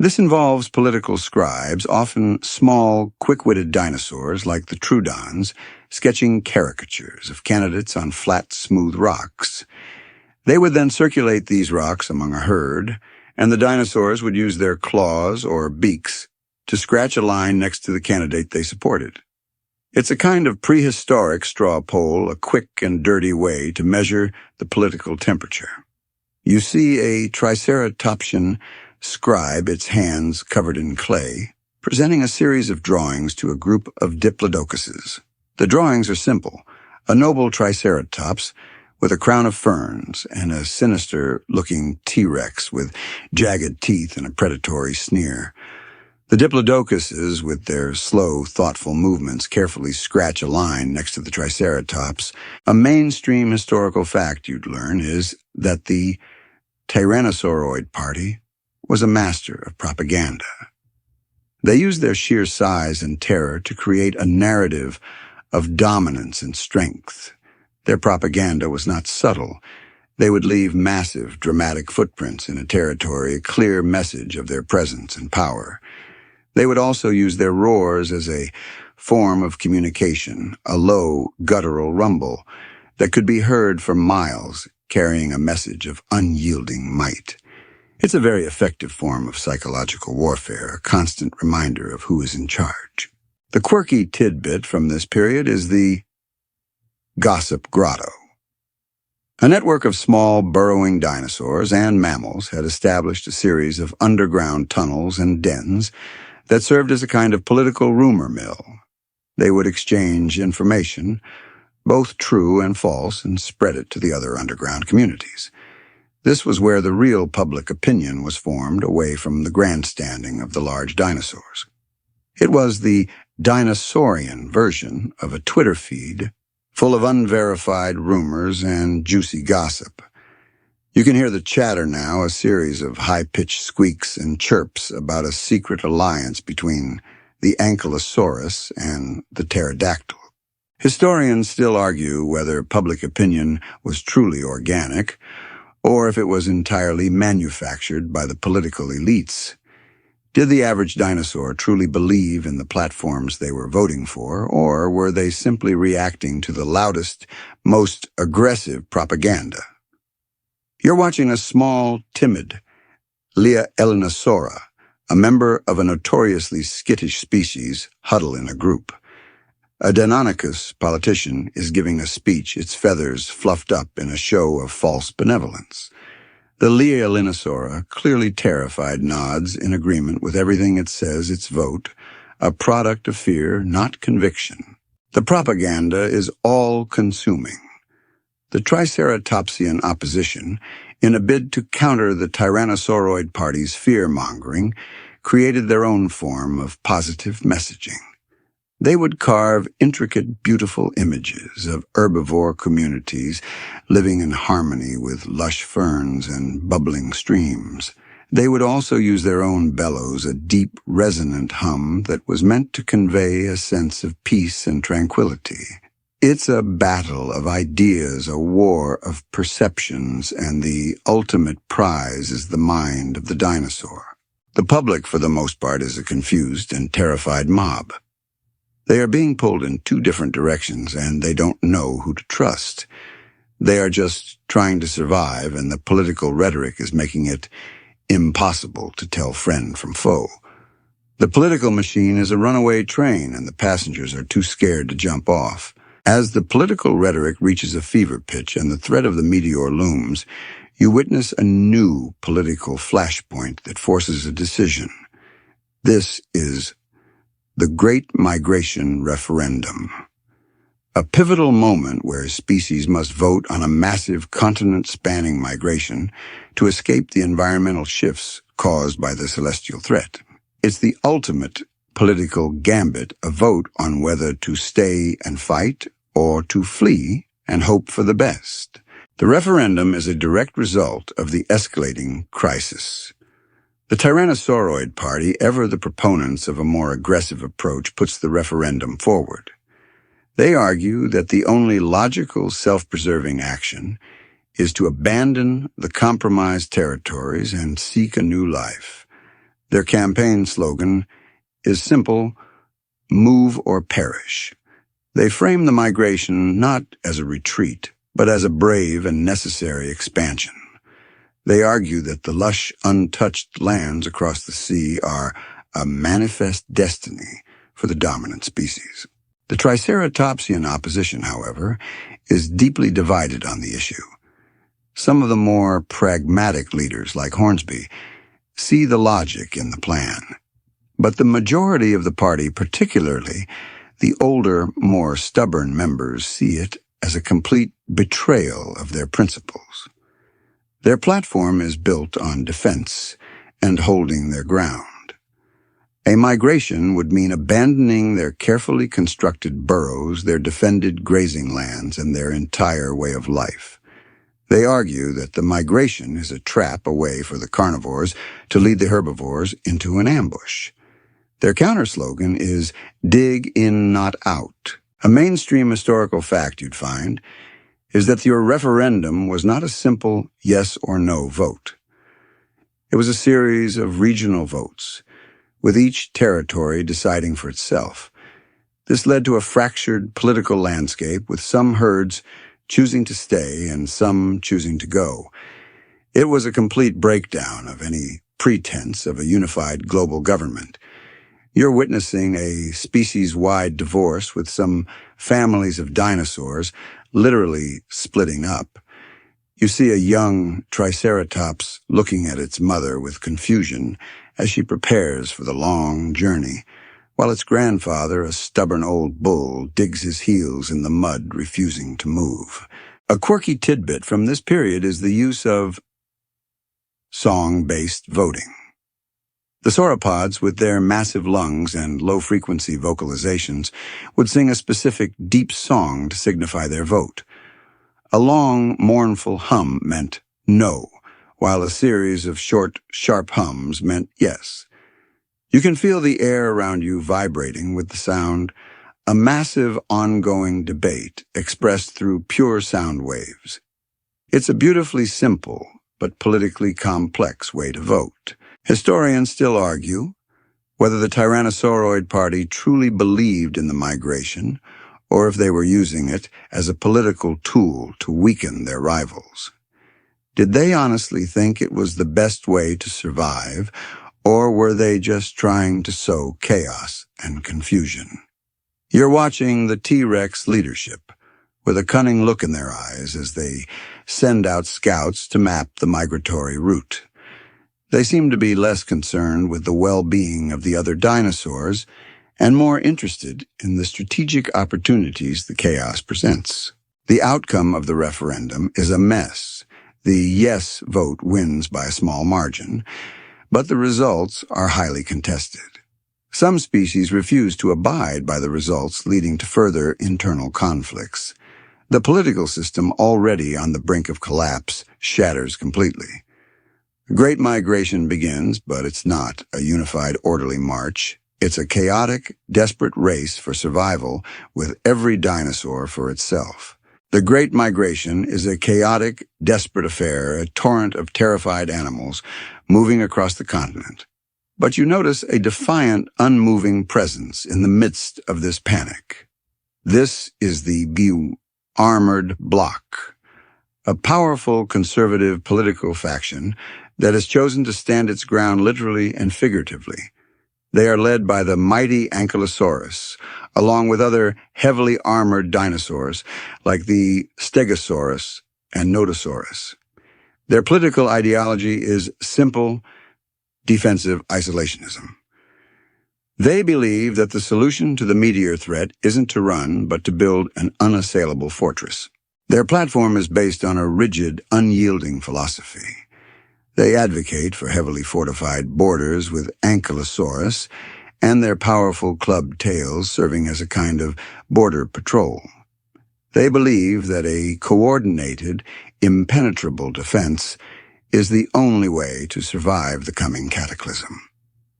This involves political scribes, often small, quick-witted dinosaurs like the Troodons, sketching caricatures of candidates on flat, smooth rocks. They would then circulate these rocks among a herd, and the dinosaurs would use their claws or beaks to scratch a line next to the candidate they supported. It's a kind of prehistoric straw poll, a quick and dirty way to measure the political temperature. You see a Triceratopsian scribe, its hands covered in clay, presenting a series of drawings to a group of diplodocuses. The drawings are simple: a noble Triceratops with a crown of ferns and a sinister-looking T-Rex with jagged teeth and a predatory sneer. The diplodocuses, with their slow, thoughtful movements, carefully scratch a line next to the Triceratops. A mainstream historical fact you'd learn is that the Tyrannosauroid Party was a master of propaganda. They used their sheer size and terror to create a narrative of dominance and strength. Their propaganda was not subtle. They would leave massive, dramatic footprints in a territory, a clear message of their presence and power. They would also use their roars as a form of communication, a low, guttural rumble that could be heard for miles, carrying a message of unyielding might. It's a very effective form of psychological warfare, a constant reminder of who is in charge. The quirky tidbit from this period is the Gossip Grotto. A network of small, burrowing dinosaurs and mammals had established a series of underground tunnels and dens that served as a kind of political rumor mill. They would exchange information, both true and false, and spread it to the other underground communities. This was where the real public opinion was formed, away from the grandstanding of the large dinosaurs. It was the dinosaurian version of a Twitter feed full of unverified rumors and juicy gossip. You can hear the chatter now, a series of high-pitched squeaks and chirps about a secret alliance between the Ankylosaurus and the pterodactyl. Historians still argue whether public opinion was truly organic, or if it was entirely manufactured by the political elites. Did the average dinosaur truly believe in the platforms they were voting for, or were they simply reacting to the loudest, most aggressive propaganda? You're watching a small, timid Leia-Elinosaura, a member of a notoriously skittish species, huddle in a group. A Deinonychus politician is giving a speech, its feathers fluffed up in a show of false benevolence. The Leia-Elinosaura, clearly terrified, nods in agreement with everything it says its vote, a product of fear, not conviction. The propaganda is all-consuming. The Triceratopsian opposition, in a bid to counter the Tyrannosauroid Party's fear-mongering, created their own form of positive messaging. They would carve intricate, beautiful images of herbivore communities living in harmony with lush ferns and bubbling streams. They would also use their own bellows, a deep, resonant hum that was meant to convey a sense of peace and tranquility. It's a battle of ideas, a war of perceptions, and the ultimate prize is the mind of the dinosaur. The public, for the most part, is a confused and terrified mob. They are being pulled in two different directions, and they don't know who to trust. They are just trying to survive, and the political rhetoric is making it impossible to tell friend from foe. The political machine is a runaway train, and the passengers are too scared to jump off. As the political rhetoric reaches a fever pitch and the threat of the meteor looms, you witness a new political flashpoint that forces a decision. This is the Great Migration Referendum, a pivotal moment where species must vote on a massive continent-spanning migration to escape the environmental shifts caused by the celestial threat. It's the ultimate political gambit, a vote on whether to stay and fight or to flee and hope for the best. The referendum is a direct result of the escalating crisis. The Tyrannosauroid Party, ever the proponents of a more aggressive approach, puts the referendum forward. They argue that the only logical self-preserving action is to abandon the compromised territories and seek a new life. Their campaign slogan is simple: move or perish. They frame the migration not as a retreat, but as a brave and necessary expansion. They argue that the lush, untouched lands across the sea are a manifest destiny for the dominant species. The Triceratopsian opposition, however, is deeply divided on the issue. Some of the more pragmatic leaders, like Hornsby, see the logic in the plan. But the majority of the party, particularly the older, more stubborn members, see it as a complete betrayal of their principles. Their platform is built on defense and holding their ground. A migration would mean abandoning their carefully constructed burrows, their defended grazing lands, and their entire way of life. They argue that the migration is a trap, a way for the carnivores to lead the herbivores into an ambush. Their counter-slogan is dig in, not out. A mainstream historical fact, you'd find, is that your referendum was not a simple yes or no vote. It was a series of regional votes, with each territory deciding for itself. This led to a fractured political landscape, with some herds choosing to stay and some choosing to go. It was a complete breakdown of any pretense of a unified global government. You're witnessing a species-wide divorce with some families of dinosaurs literally splitting up. You see a young Triceratops looking at its mother with confusion as she prepares for the long journey, while its grandfather, a stubborn old bull, digs his heels in the mud, refusing to move. A quirky tidbit from this period is the use of song-based voting. The sauropods, with their massive lungs and low-frequency vocalizations, would sing a specific deep song to signify their vote. A long, mournful hum meant no, while a series of short, sharp hums meant yes. You can feel the air around you vibrating with the sound, a massive, ongoing debate expressed through pure sound waves. It's a beautifully simple but politically complex way to vote. Historians still argue whether the Tyrannosauroid Party truly believed in the migration or if they were using it as a political tool to weaken their rivals. Did they honestly think it was the best way to survive, or were they just trying to sow chaos and confusion? You're watching the T-Rex leadership, with a cunning look in their eyes as they send out scouts to map the migratory route. They seem to be less concerned with the well-being of the other dinosaurs and more interested in the strategic opportunities the chaos presents. The outcome of the referendum is a mess. The yes vote wins by a small margin, but the results are highly contested. Some species refuse to abide by the results, leading to further internal conflicts. The political system, already on the brink of collapse, shatters completely. Great migration begins, but it's not a unified, orderly march. It's a chaotic, desperate race for survival, with every dinosaur for itself. The Great Migration is a chaotic, desperate affair, a torrent of terrified animals moving across the continent. But you notice a defiant, unmoving presence in the midst of this panic. This is the Armored Bloc, a powerful conservative political faction that has chosen to stand its ground literally and figuratively. They are led by the mighty Ankylosaurus, along with other heavily armored dinosaurs like the Stegosaurus and Nodosaurus. Their political ideology is simple, defensive isolationism. They believe that the solution to the meteor threat isn't to run, but to build an unassailable fortress. Their platform is based on a rigid, unyielding philosophy. They advocate for heavily fortified borders with Ankylosaurus and their powerful clubbed tails serving as a kind of border patrol. They believe that a coordinated, impenetrable defense is the only way to survive the coming cataclysm.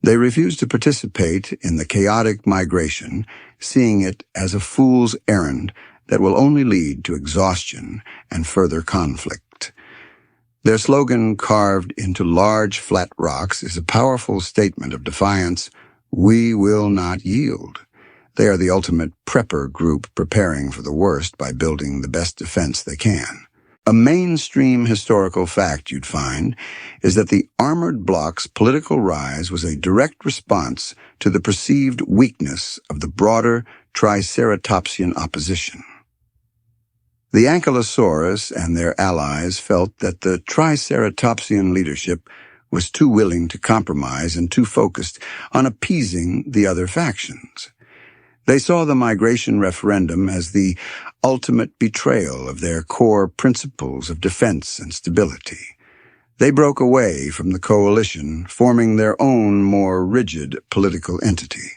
They refuse to participate in the chaotic migration, seeing it as a fool's errand that will only lead to exhaustion and further conflict. Their slogan, carved into large, flat rocks, is a powerful statement of defiance: "We will not yield." They are the ultimate prepper group, preparing for the worst by building the best defense they can. A mainstream historical fact you'd find is that the Armored Bloc's political rise was a direct response to the perceived weakness of the broader Triceratopsian opposition. The Ankylosaurus and their allies felt that the Triceratopsian leadership was too willing to compromise and too focused on appeasing the other factions. They saw the migration referendum as the ultimate betrayal of their core principles of defense and stability. They broke away from the coalition, forming their own, more rigid political entity.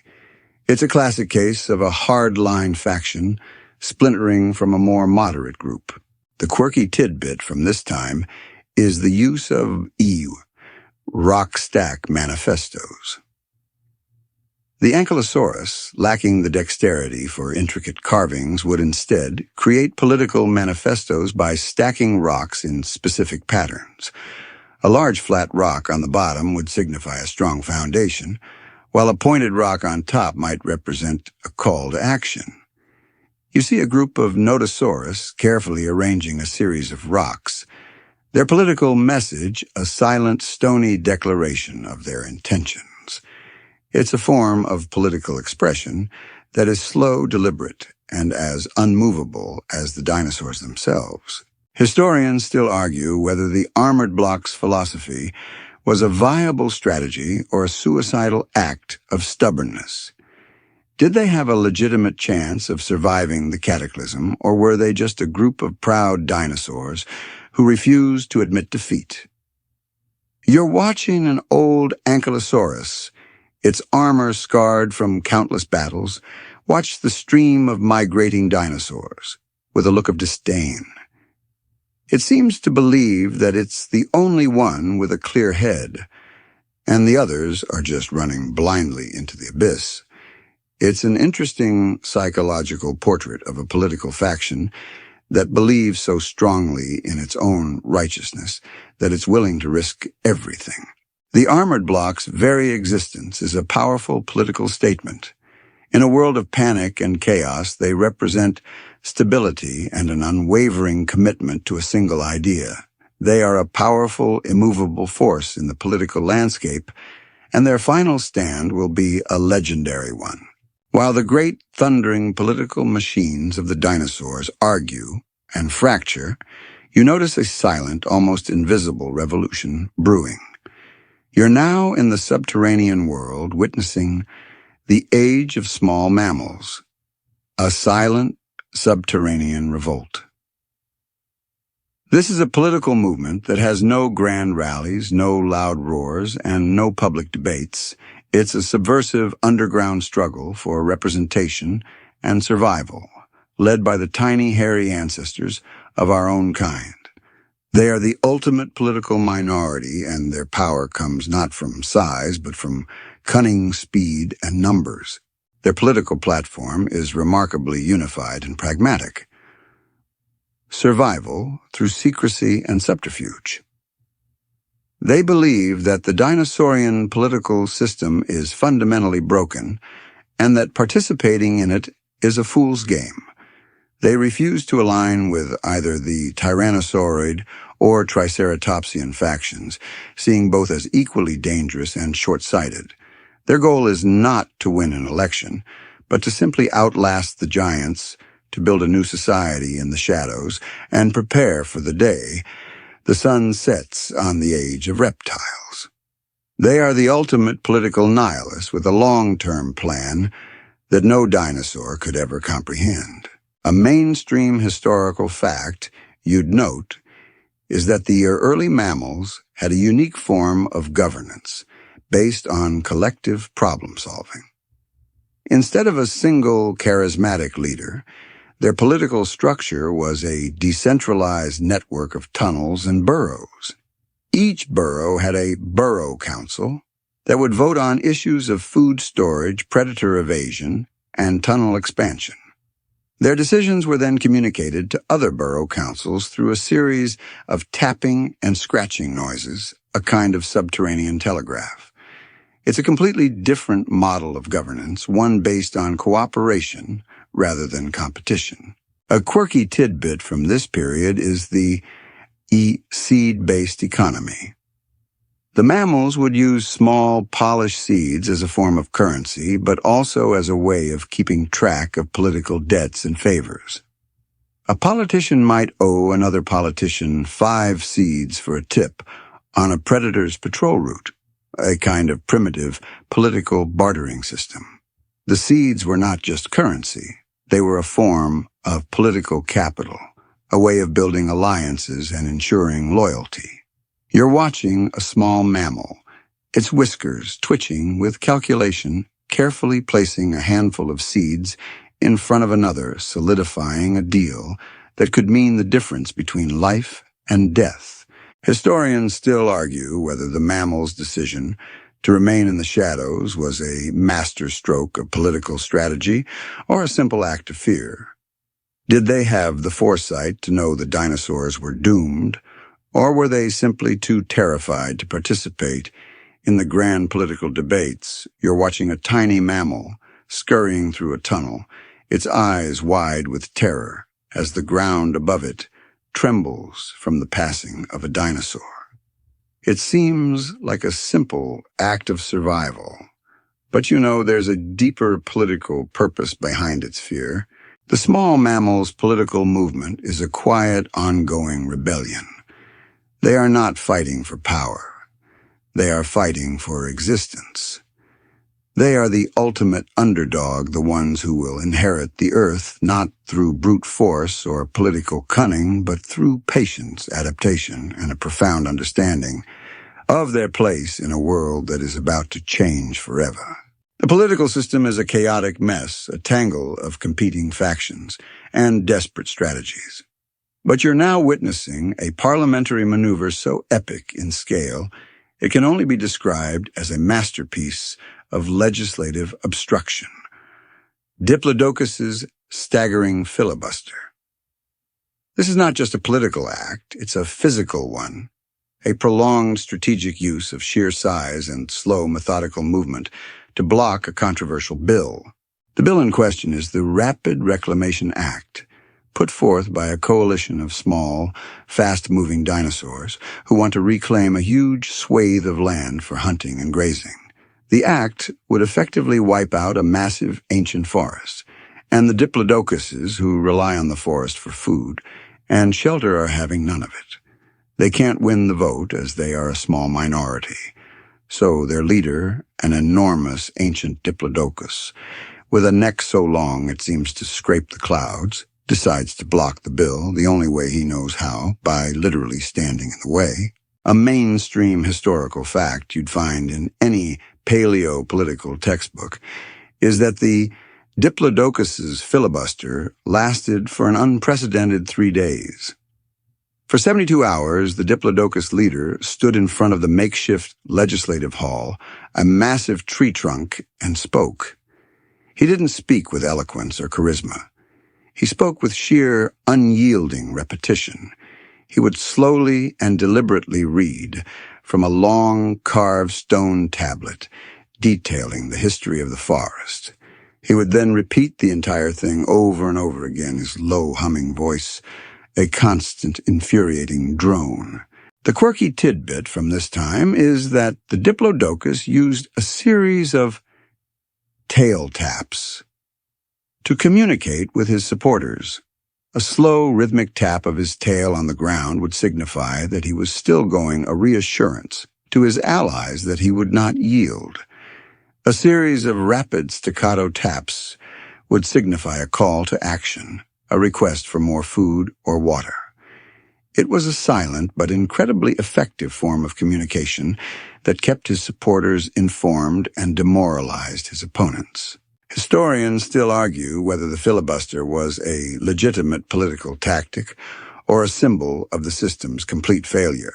It's a classic case of a hard-line faction splintering from a more moderate group. The quirky tidbit from this time is the use of rock stack manifestos. The Ankylosaurus, lacking the dexterity for intricate carvings, would instead create political manifestos by stacking rocks in specific patterns. A large flat rock on the bottom would signify a strong foundation, while a pointed rock on top might represent a call to action. You see a group of Nodosaurus carefully arranging a series of rocks. Their political message, a silent, stony declaration of their intentions. It's a form of political expression that is slow, deliberate, and as unmovable as the dinosaurs themselves. Historians still argue whether the armored blocks philosophy was a viable strategy or a suicidal act of stubbornness. Did they have a legitimate chance of surviving the cataclysm, or were they just a group of proud dinosaurs who refused to admit defeat? You're watching an old ankylosaurus, its armor scarred from countless battles, watch the stream of migrating dinosaurs with a look of disdain. It seems to believe that it's the only one with a clear head, and the others are just running blindly into the abyss. It's an interesting psychological portrait of a political faction that believes so strongly in its own righteousness that it's willing to risk everything. The armored block's very existence is a powerful political statement. In a world of panic and chaos, they represent stability and an unwavering commitment to a single idea. They are a powerful, immovable force in the political landscape, and their final stand will be a legendary one. While the great thundering political machines of the dinosaurs argue and fracture, you notice a silent, almost invisible revolution brewing. You're now in the subterranean world witnessing the age of small mammals, a silent subterranean revolt. This is a political movement that has no grand rallies, no loud roars, and no public debates. It's a subversive underground struggle for representation and survival, led by the tiny, hairy ancestors of our own kind. They are the ultimate political minority, and their power comes not from size, but from cunning, speed, and numbers. Their political platform is remarkably unified and pragmatic. Survival through secrecy and subterfuge. They believe that the dinosaurian political system is fundamentally broken and that participating in it is a fool's game. They refuse to align with either the Tyrannosauroid or Triceratopsian factions, seeing both as equally dangerous and short-sighted. Their goal is not to win an election, but to simply outlast the giants, to build a new society in the shadows, and prepare for the day the sun sets on the age of reptiles. They are the ultimate political nihilists with a long-term plan that no dinosaur could ever comprehend. A mainstream historical fact you'd note is that the early mammals had a unique form of governance based on collective problem-solving. Instead of a single charismatic leader, their political structure was a decentralized network of tunnels and burrows. Each burrow had a burrow council that would vote on issues of food storage, predator evasion, and tunnel expansion. Their decisions were then communicated to other burrow councils through a series of tapping and scratching noises, a kind of subterranean telegraph. It's a completely different model of governance, one based on cooperation rather than competition. A quirky tidbit from this period is the seed-based economy. The mammals would use small, polished seeds as a form of currency, but also as a way of keeping track of political debts and favors. A politician might owe another politician 5 seeds for a tip on a predator's patrol route, a kind of primitive political bartering system. The seeds were not just currency. They were a form of political capital, a way of building alliances and ensuring loyalty. You're watching a small mammal, its whiskers twitching with calculation, carefully placing a handful of seeds in front of another, solidifying a deal that could mean the difference between life and death. Historians still argue whether the mammal's decision to remain in the shadows was a masterstroke of political strategy or a simple act of fear. Did they have the foresight to know the dinosaurs were doomed, or were they simply too terrified to participate in the grand political debates? You're watching a tiny mammal scurrying through a tunnel, its eyes wide with terror as the ground above it trembles from the passing of a dinosaur. It seems like a simple act of survival, but you know there's a deeper political purpose behind its fear. The small mammal's political movement is a quiet, ongoing rebellion. They are not fighting for power. They are fighting for existence. They are the ultimate underdog, the ones who will inherit the earth, not through brute force or political cunning, but through patience, adaptation, and a profound understanding of their place in a world that is about to change forever. The political system is a chaotic mess, a tangle of competing factions and desperate strategies. But you're now witnessing a parliamentary maneuver so epic in scale, it can only be described as a masterpiece of legislative obstruction. Diplodocus's staggering filibuster. This is not just a political act, it's a physical one, a prolonged strategic use of sheer size and slow methodical movement to block a controversial bill. The bill in question is the Rapid Reclamation Act, put forth by a coalition of small, fast-moving dinosaurs who want to reclaim a huge swathe of land for hunting and grazing. The act would effectively wipe out a massive ancient forest, and the diplodocuses who rely on the forest for food and shelter are having none of it. They can't win the vote as they are a small minority. So their leader, an enormous ancient diplodocus, with a neck so long it seems to scrape the clouds, decides to block the bill the only way he knows how, by literally standing in the way. A mainstream historical fact you'd find in any paleopolitical textbook is that the diplodocus's filibuster lasted for an unprecedented 3 days. For 72 hours, the diplodocus leader stood in front of the makeshift legislative hall, a massive tree trunk, and spoke. He didn't speak with eloquence or charisma. He spoke with sheer, unyielding repetition. He would slowly and deliberately read from a long, carved stone tablet detailing the history of the forest. He would then repeat the entire thing over and over again, his low, humming voice a constant, infuriating drone. The quirky tidbit from this time is that the diplodocus used a series of tail taps to communicate with his supporters. A slow, rhythmic tap of his tail on the ground would signify that he was still going a reassurance to his allies that he would not yield. A series of rapid staccato taps would signify a call to action, a request for more food or water. It was a silent but incredibly effective form of communication that kept his supporters informed and demoralized his opponents. Historians still argue whether the filibuster was a legitimate political tactic or a symbol of the system's complete failure.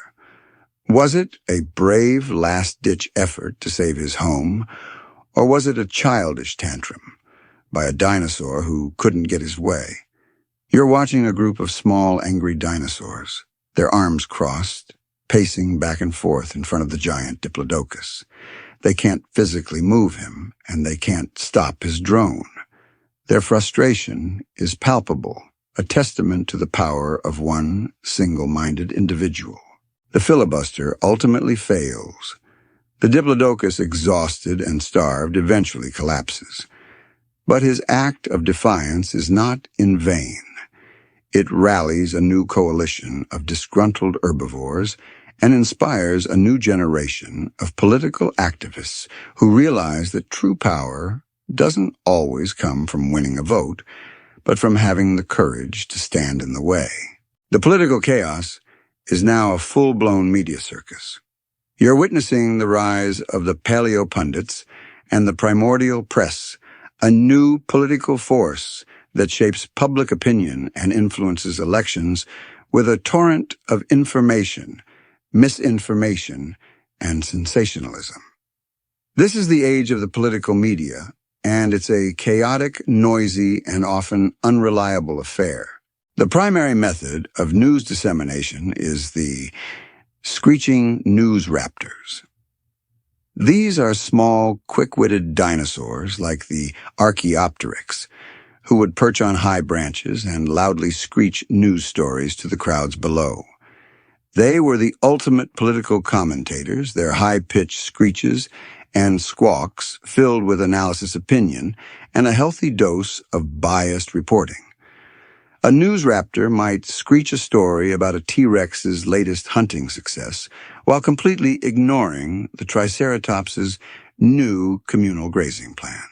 Was it a brave last-ditch effort to save his home, or was it a childish tantrum by a dinosaur who couldn't get his way? You're watching a group of small, angry dinosaurs, their arms crossed, pacing back and forth in front of the giant diplodocus. They can't physically move him, and they can't stop his drone. Their frustration is palpable, a testament to the power of one single-minded individual. The filibuster ultimately fails. The diplodocus, exhausted and starved, eventually collapses. But his act of defiance is not in vain. It rallies a new coalition of disgruntled herbivores and inspires a new generation of political activists who realize that true power doesn't always come from winning a vote, but from having the courage to stand in the way. The political chaos is now a full-blown media circus. You're witnessing the rise of the paleopundits and the primordial press, a new political force that shapes public opinion and influences elections with a torrent of information, misinformation, and sensationalism. This is the age of the political media, and it's a chaotic, noisy, and often unreliable affair. The primary method of news dissemination is the screeching news raptors. These are small, quick-witted dinosaurs like the Archaeopteryx, who would perch on high branches and loudly screech news stories to the crowds below. They were the ultimate political commentators, their high-pitched screeches and squawks filled with analysis opinion and a healthy dose of biased reporting. A news raptor might screech a story about a T-Rex's latest hunting success while completely ignoring the Triceratops's new communal grazing plan.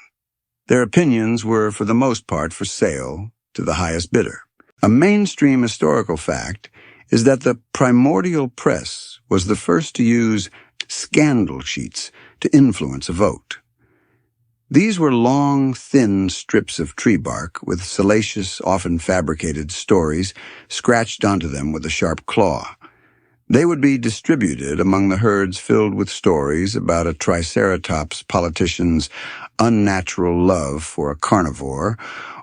Their opinions were, for the most part, for sale to the highest bidder. A mainstream historical fact is that the primordial press was the first to use scandal sheets to influence a vote. These were long, thin strips of tree bark with salacious, often fabricated stories scratched onto them with a sharp claw. They would be distributed among the herds filled with stories about a Triceratops politician's unnatural love for a carnivore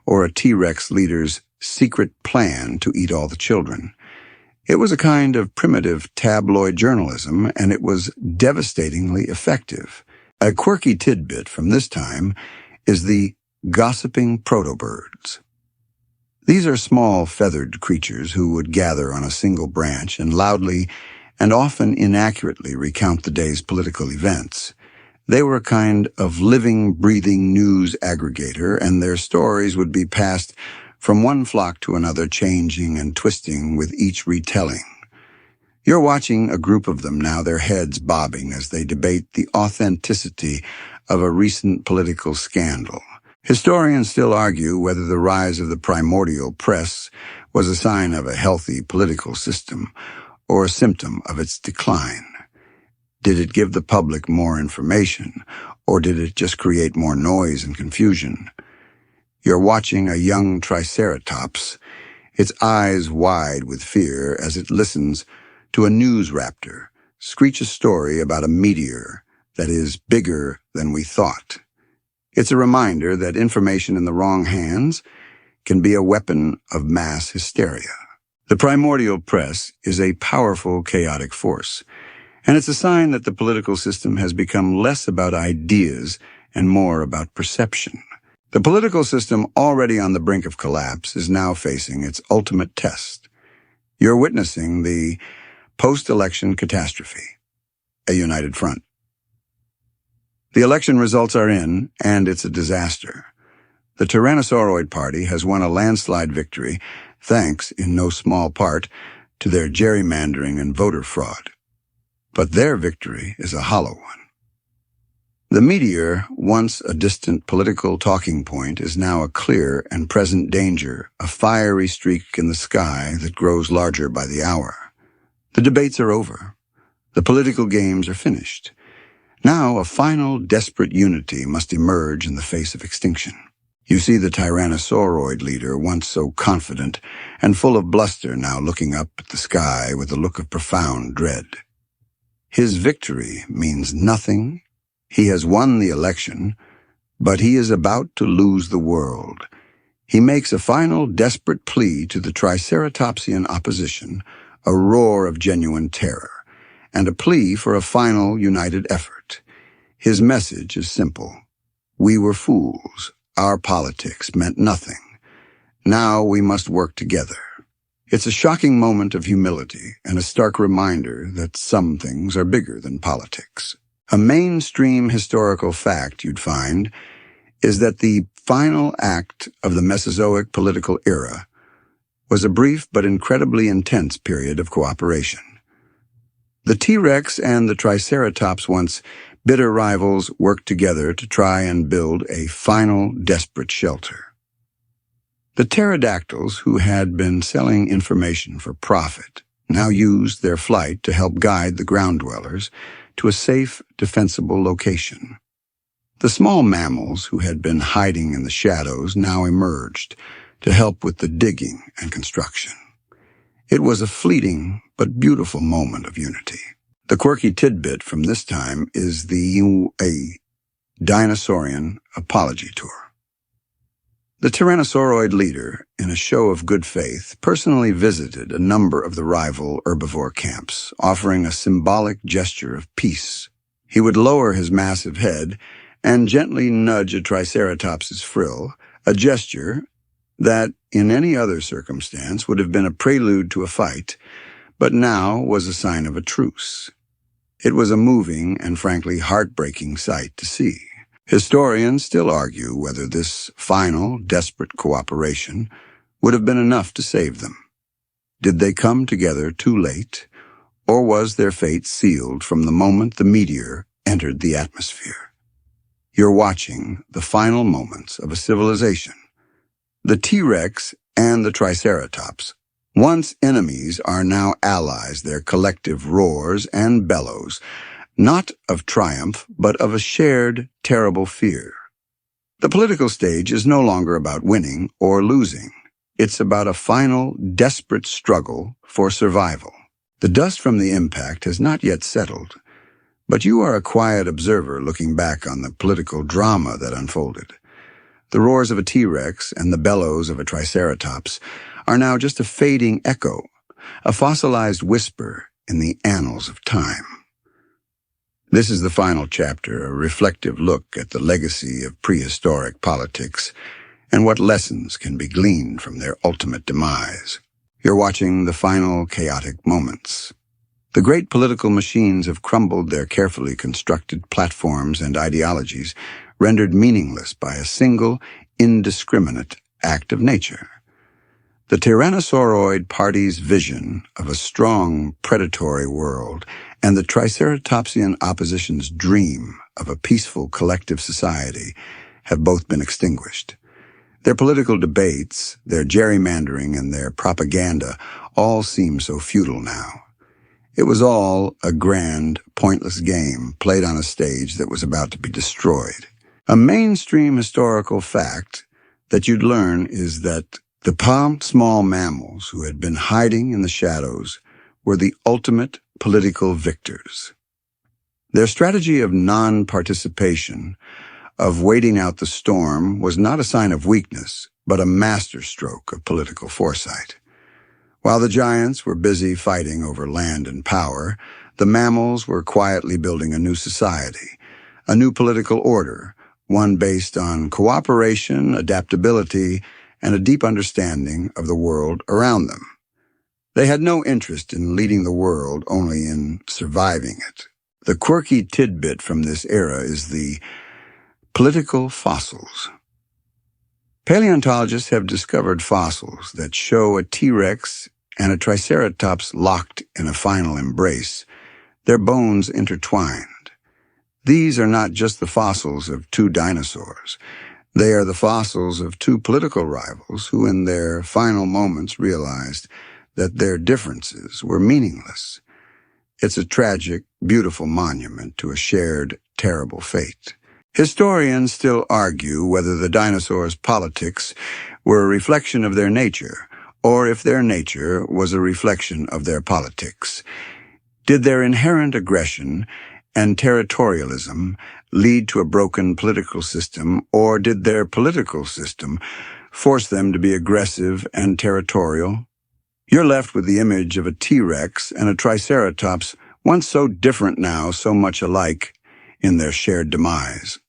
or a T-Rex leader's secret plan to eat all the children. It was a kind of primitive tabloid journalism, and it was devastatingly effective. A quirky tidbit from this time is the gossiping protobirds. These are small, feathered creatures who would gather on a single branch and loudly and often inaccurately recount the day's political events. They were a kind of living, breathing news aggregator, and their stories would be passed from one flock to another, changing and twisting with each retelling. You're watching a group of them now, their heads bobbing as they debate the authenticity of a recent political scandal. Historians still argue whether the rise of the primordial press was a sign of a healthy political system or a symptom of its decline. Did it give the public more information, or did it just create more noise and confusion? You're watching a young Triceratops, its eyes wide with fear as it listens to a news raptor screech a story about a meteor that is bigger than we thought. It's a reminder that information in the wrong hands can be a weapon of mass hysteria. The primordial press is a powerful, chaotic force, and it's a sign that the political system has become less about ideas and more about perception. The political system, already on the brink of collapse, is now facing its ultimate test. You're witnessing the post-election catastrophe, a united front. The election results are in, and it's a disaster. The Tyrannosauroid Party has won a landslide victory, thanks, in no small part, to their gerrymandering and voter fraud. But their victory is a hollow one. The meteor, once a distant political talking point, is now a clear and present danger, a fiery streak in the sky that grows larger by the hour. The debates are over. The political games are finished. Now a final, desperate unity must emerge in the face of extinction. You see the Tyrannosauroid leader, once so confident and full of bluster, now looking up at the sky with a look of profound dread. His victory means nothing. He has won the election, but he is about to lose the world. He makes a final, desperate plea to the Triceratopsian opposition, a roar of genuine terror, and a plea for a final, united effort. His message is simple. We were fools. Our politics meant nothing. Now we must work together. It's a shocking moment of humility and a stark reminder that some things are bigger than politics. A mainstream historical fact you'd find is that the final act of the Mesozoic political era was a brief but incredibly intense period of cooperation. The T-Rex and the Triceratops, once bitter rivals, worked together to try and build a final, desperate shelter. The pterodactyls, who had been selling information for profit, now used their flight to help guide the ground dwellers to a safe, defensible location. The small mammals, who had been hiding in the shadows, now emerged to help with the digging and construction. It was a fleeting but beautiful moment of unity. The quirky tidbit from this time is a dinosaurian apology tour. The Tyrannosauroid leader, in a show of good faith, personally visited a number of the rival herbivore camps, offering a symbolic gesture of peace. He would lower his massive head and gently nudge a Triceratops's frill, a gesture that, in any other circumstance, would have been a prelude to a fight, but now was a sign of a truce. It was a moving and frankly heartbreaking sight to see. Historians still argue whether this final, desperate cooperation would have been enough to save them. Did they come together too late, or was their fate sealed from the moment the meteor entered the atmosphere? You're watching the final moments of a civilization. The T-Rex and the Triceratops, once enemies, are now allies, their collective roars and bellows, not of triumph, but of a shared, terrible fear. The political stage is no longer about winning or losing. It's about a final, desperate struggle for survival. The dust from the impact has not yet settled, but you are a quiet observer looking back on the political drama that unfolded. The roars of a T-Rex and the bellows of a Triceratops are now just a fading echo, a fossilized whisper in the annals of time. This is the final chapter, a reflective look at the legacy of prehistoric politics and what lessons can be gleaned from their ultimate demise. You're watching the final chaotic moments. The great political machines have crumbled, their carefully constructed platforms and ideologies rendered meaningless by a single, indiscriminate act of nature. The Tyrannosauroid Party's vision of a strong, predatory world and the Triceratopsian opposition's dream of a peaceful collective society have both been extinguished. Their political debates, their gerrymandering, and their propaganda all seem so futile now. It was all a grand, pointless game played on a stage that was about to be destroyed. A mainstream historical fact that you'd learn is that the small mammals who had been hiding in the shadows were the ultimate political victors. Their strategy of non-participation, of waiting out the storm, was not a sign of weakness, but a masterstroke of political foresight. While the giants were busy fighting over land and power, the mammals were quietly building a new society, a new political order, one based on cooperation, adaptability, and a deep understanding of the world around them. They had no interest in leading the world, only in surviving it. The quirky tidbit from this era is the political fossils. Paleontologists have discovered fossils that show a T-Rex and a Triceratops locked in a final embrace, their bones intertwined. These are not just the fossils of two dinosaurs. They are the fossils of two political rivals who in their final moments realized that their differences were meaningless. It's a tragic, beautiful monument to a shared, terrible fate. Historians still argue whether the dinosaurs' politics were a reflection of their nature, or if their nature was a reflection of their politics. Did their inherent aggression and territorialism lead to a broken political system, or did their political system force them to be aggressive and territorial? You're left with the image of a T-Rex and a Triceratops, once so different now, so much alike in their shared demise.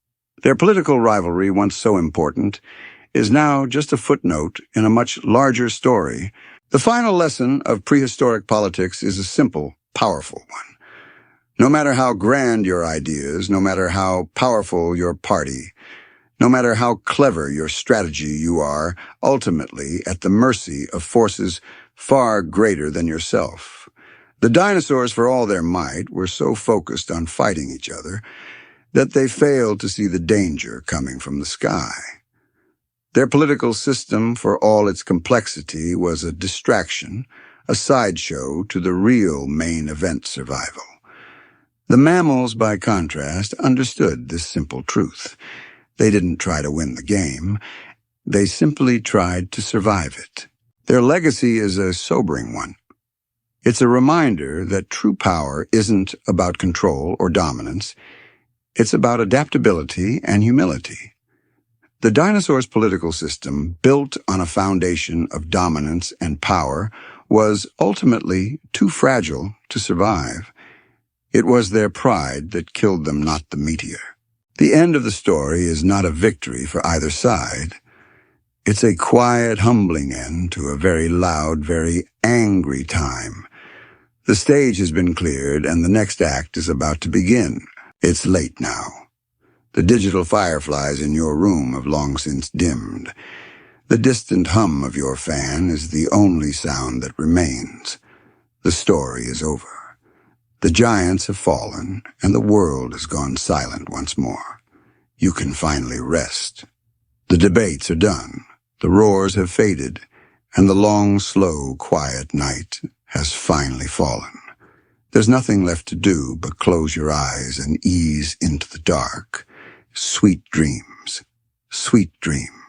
Their political rivalry, once so important, is now just a footnote in a much larger story. The final lesson of prehistoric politics is a simple, powerful one. No matter how grand your ideas, no matter how powerful your party, no matter how clever your strategy, you are ultimately at the mercy of forces far greater than yourself. The dinosaurs, for all their might, were so focused on fighting each other that they failed to see the danger coming from the sky. Their political system, for all its complexity, was a distraction, a sideshow to the real main event survival. The mammals, by contrast, understood this simple truth. They didn't try to win the game. They simply tried to survive it. Their legacy is a sobering one. It's a reminder that true power isn't about control or dominance. It's about adaptability and humility. The dinosaurs' political system, built on a foundation of dominance and power, was ultimately too fragile to survive. It was their pride that killed them, not the meteor. The end of the story is not a victory for either side. It's a quiet, humbling end to a very loud, very angry time. The stage has been cleared, and the next act is about to begin. It's late now. The digital fireflies in your room have long since dimmed. The distant hum of your fan is the only sound that remains. The story is over. The giants have fallen, and the world has gone silent once more. You can finally rest. The debates are done. The roars have faded, and the long, slow, quiet night has finally fallen. There's nothing left to do but close your eyes and ease into the dark. Sweet dreams. Sweet dreams.